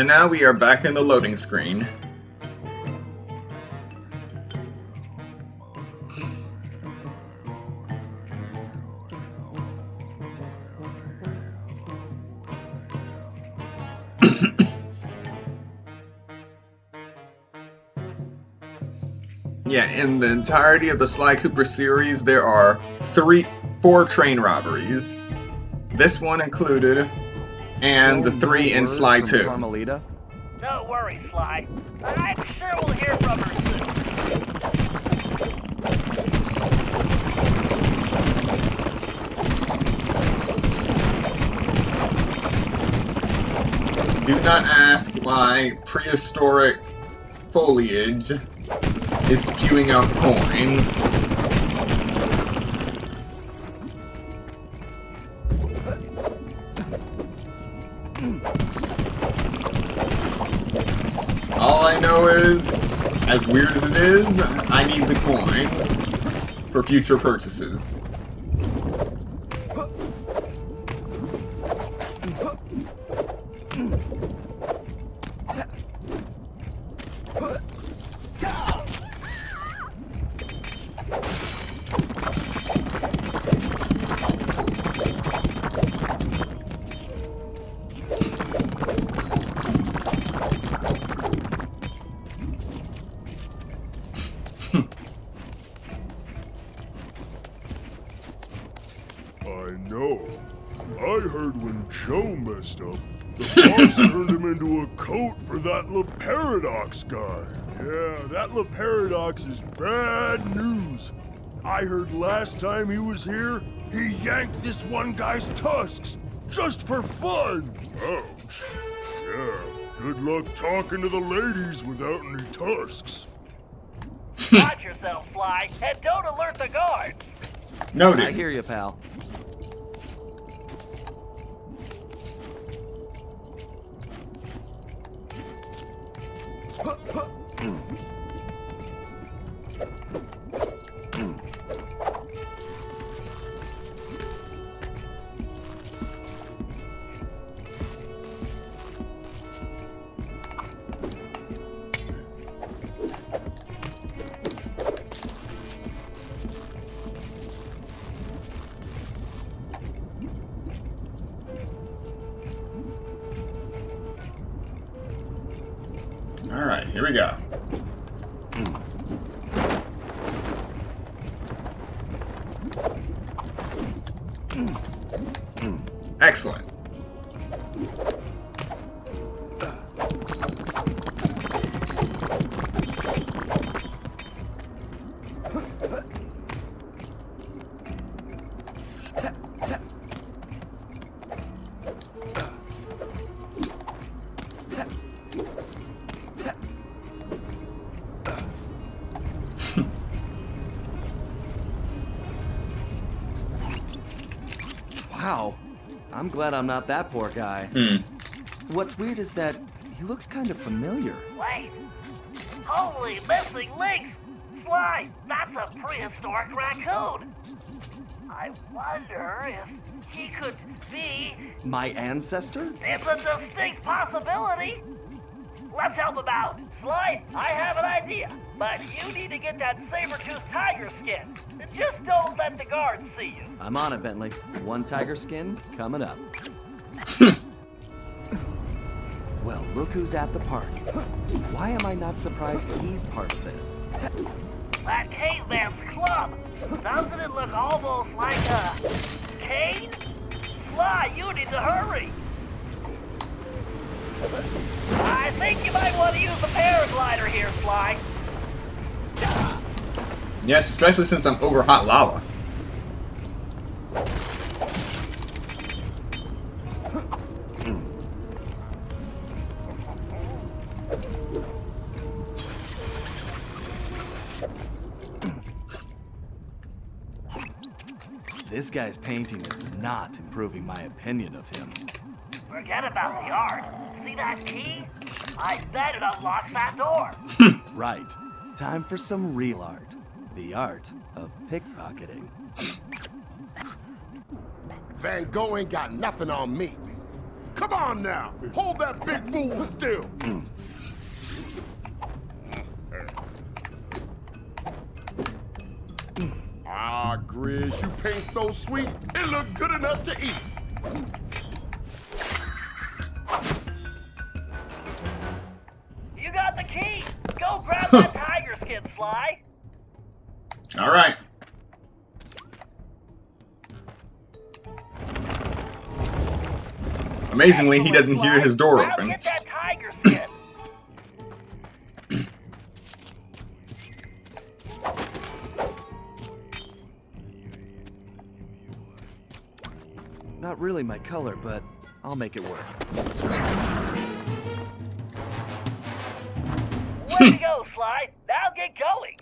now we are back in the loading screen. Yeah, in the entirety of the Sly Cooper series, there are 4 train robberies. This one included, and the 3 in Sly 2. Carmelita? Don't worry, Sly. I'm sure we'll hear from her soon. Do not ask why prehistoric foliage is spewing out coins. All I know is, as weird as it is, I need the coins for future purchases. I know. I heard when Joe messed up, the boss turned him into a coat for that La Paradox guy. Yeah, that La Paradox is bad news. I heard last time he was here, he yanked this one guy's tusks, just for fun. Ouch. Yeah, good luck talking to the ladies without any tusks. Watch yourself, Sly, and don't alert the guards. Noted. I hear you, pal. Alright, here we go. Excellent. Wow. I'm glad I'm not that poor guy. What's weird is that he looks kind of familiar. Wait. Holy missing links! Sly, that's a prehistoric raccoon. I wonder if he could be... My ancestor? It's a distinct possibility. Let's help him out. Sly, I have an idea, but you need to get that saber-toothed tiger skin. Just don't let the guards see you. I'm on it, Bentley. 1 tiger skin coming up. Well, look who's at the party. Why am I not surprised he's part of this? That caveman's club. Doesn't it look almost like a cane? Sly, you need to hurry. I think you might want to use the paraglider here, Sly. Yes, especially since I'm over hot lava. This guy's painting is not improving my opinion of him. Forget about the art. See that key? I bet it unlocks that door. Right. Time for some real art. The art of pickpocketing. Van Gogh ain't got nothing on me. Come on now, hold that big fool still. Ah, Grizz, you paint so sweet, it look good enough to eat. You got the key. Go grab that tiger skin, Sly. All right. Amazingly, he doesn't hear his door Now open. get that tiger skin. Not really my color, but I'll make it work. Way to go, Sly. Now get going.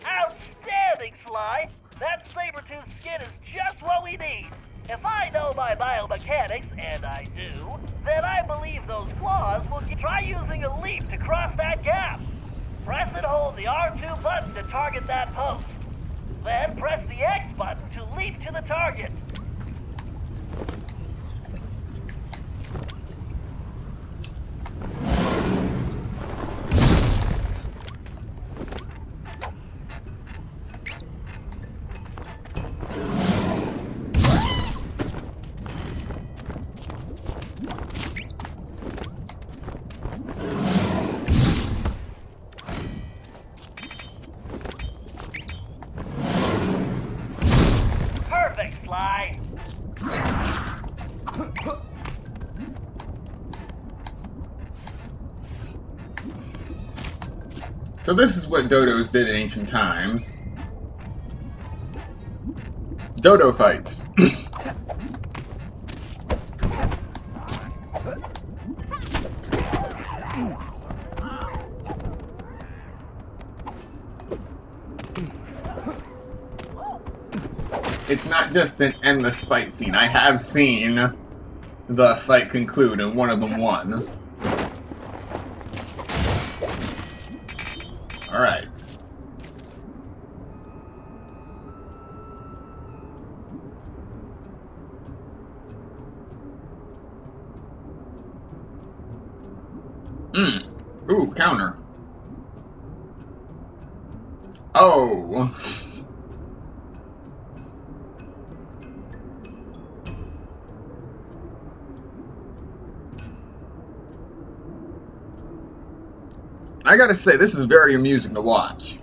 Outstanding, Sly. That saber-tooth skin is just what we need. If I know my biomechanics, and I do, then I believe those claws will try using a leap to cross that gap. Press and hold the R2 button to target that post. Then press the X button to leap to the target. Perfect, Sly. So this is what dodos did in ancient times. Dodo fights. It's not just an endless fight scene. I have seen the fight conclude and one of them won. Alright. Ooh, counter. Oh. I gotta say, this is very amusing to watch.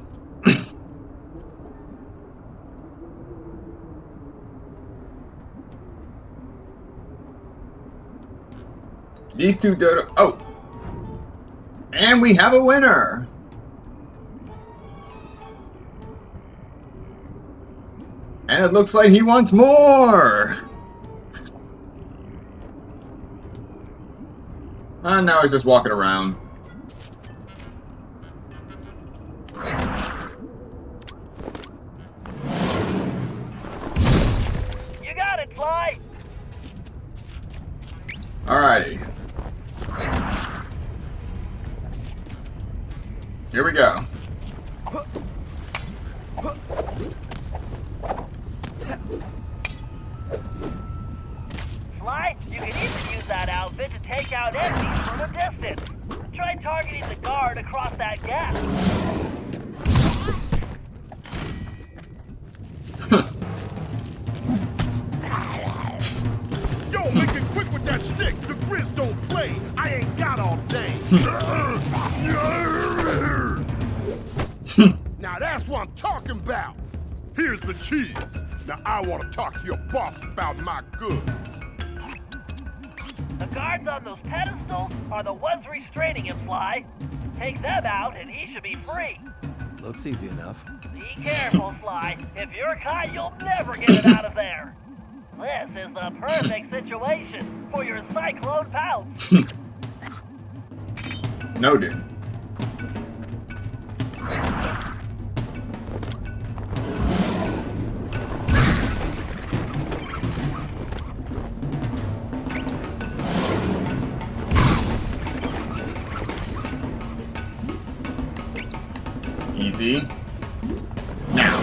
These two dodo. Oh! And we have a winner! And it looks like he wants more! And now he's just walking around. You got it, Sly. Alrighty. Here we go. Sly, you can even use that outfit to take out enemies from a distance. Try targeting the guard across that gap. Yo, make it quick with that stick. The Grizz don't play. I ain't got all day. Now that's what I'm talking about. Here's the cheese. Now I want to talk to your boss about my goods. The guards on those pedestals are the ones restraining him, Sly. Take them out and he should be free. Looks easy enough. Be careful, Sly. If you're caught, you'll never get it out of there. This is the perfect situation for your cyclone pounce. Noted. Easy. Now.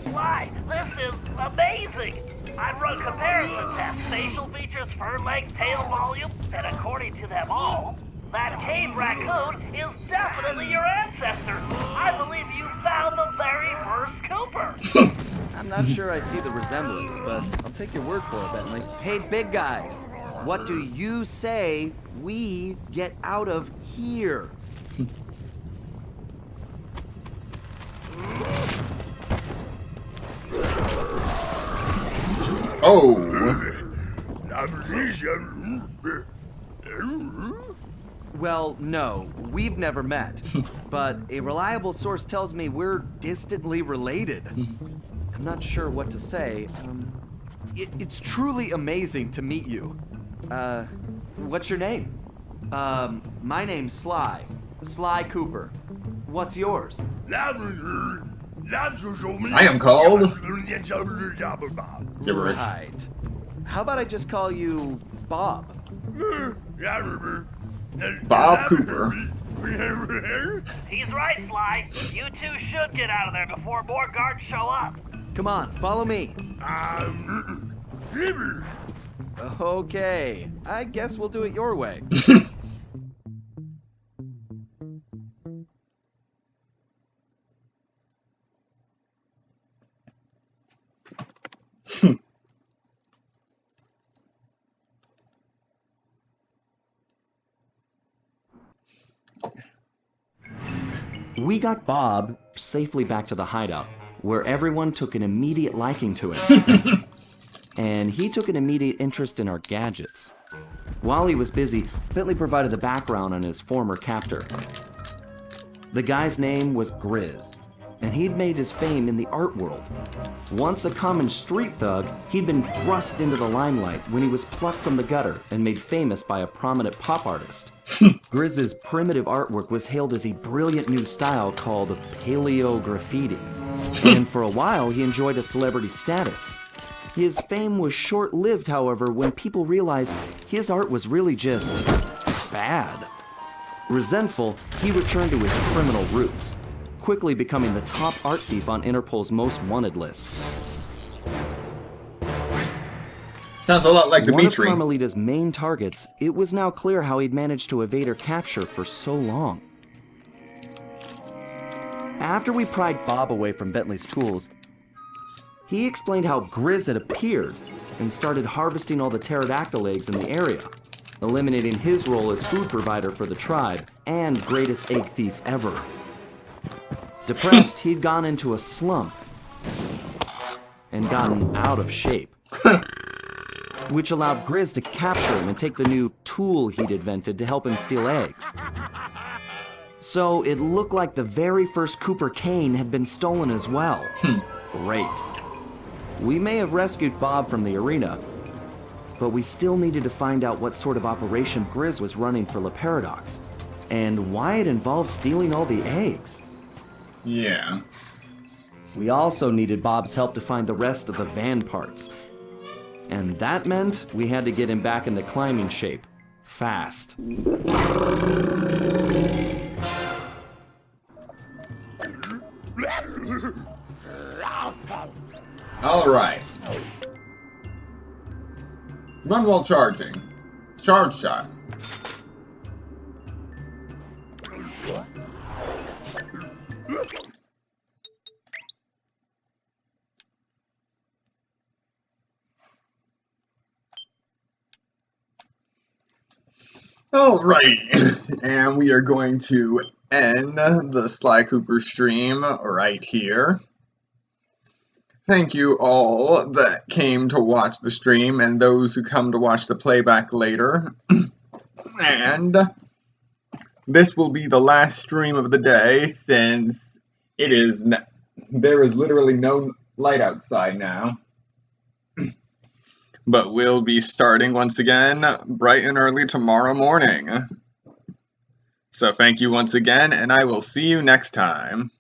Sly, this is amazing! I've run comparison tests, facial features, fur length, tail volume, and according to them all, that cave raccoon is definitely your ancestor. I believe you found the very first Cooper. I'm not sure I see the resemblance, but I'll take your word for it, Bentley. Hey, big guy, what do you say we get out of here? Oh! Well, no, we've never met. But a reliable source tells me we're distantly related. I'm not sure what to say. It's truly amazing to meet you. What's your name? My name's Sly. Sly Cooper. What's yours? I am called... Gibberish. Right. How about I just call you Bob? Bob Cooper. He's right, Sly. You two should get out of there before more guards show up. Come on, follow me. Okay, I guess we'll do it your way. We got Bob safely back to the hideout, where everyone took an immediate liking to him. And he took an immediate interest in our gadgets. While he was busy, Bentley provided the background on his former captor. The guy's name was Grizz, and he'd made his fame in the art world. Once a common street thug, he'd been thrust into the limelight when he was plucked from the gutter and made famous by a prominent pop artist. Grizz's primitive artwork was hailed as a brilliant new style called paleo graffiti. And for a while, he enjoyed a celebrity status. His fame was short-lived, however, when people realized his art was really just bad. Resentful, he returned to his criminal roots, quickly becoming the top art thief on Interpol's most wanted list. Sounds a lot like One of Dimitri. Carmelita's main targets, it was now clear how he'd managed to evade her capture for so long. After we pried Bob away from Bentley's tools, he explained how Grizz had appeared and started harvesting all the pterodactyl eggs in the area, eliminating his role as food provider for the tribe and greatest egg thief ever. Depressed, he'd gone into a slump and gotten out of shape, which allowed Grizz to capture him and take the new tool he'd invented to help him steal eggs. So it looked like the very first Cooper cane had been stolen as well. Great. We may have rescued Bob from the arena, but we still needed to find out what sort of operation Grizz was running for La Paradox, and why it involved stealing all the eggs. Yeah. We also needed Bob's help to find the rest of the van parts. And that meant we had to get him back into climbing shape. Fast. Alright. Run while charging. Charge shot. Alright, and we are going to end the Sly Cooper stream right here. Thank you all that came to watch the stream and those who come to watch the playback later. And this will be the last stream of the day since there is literally no light outside now. But we'll be starting once again bright and early tomorrow morning. So thank you once again, and I will see you next time.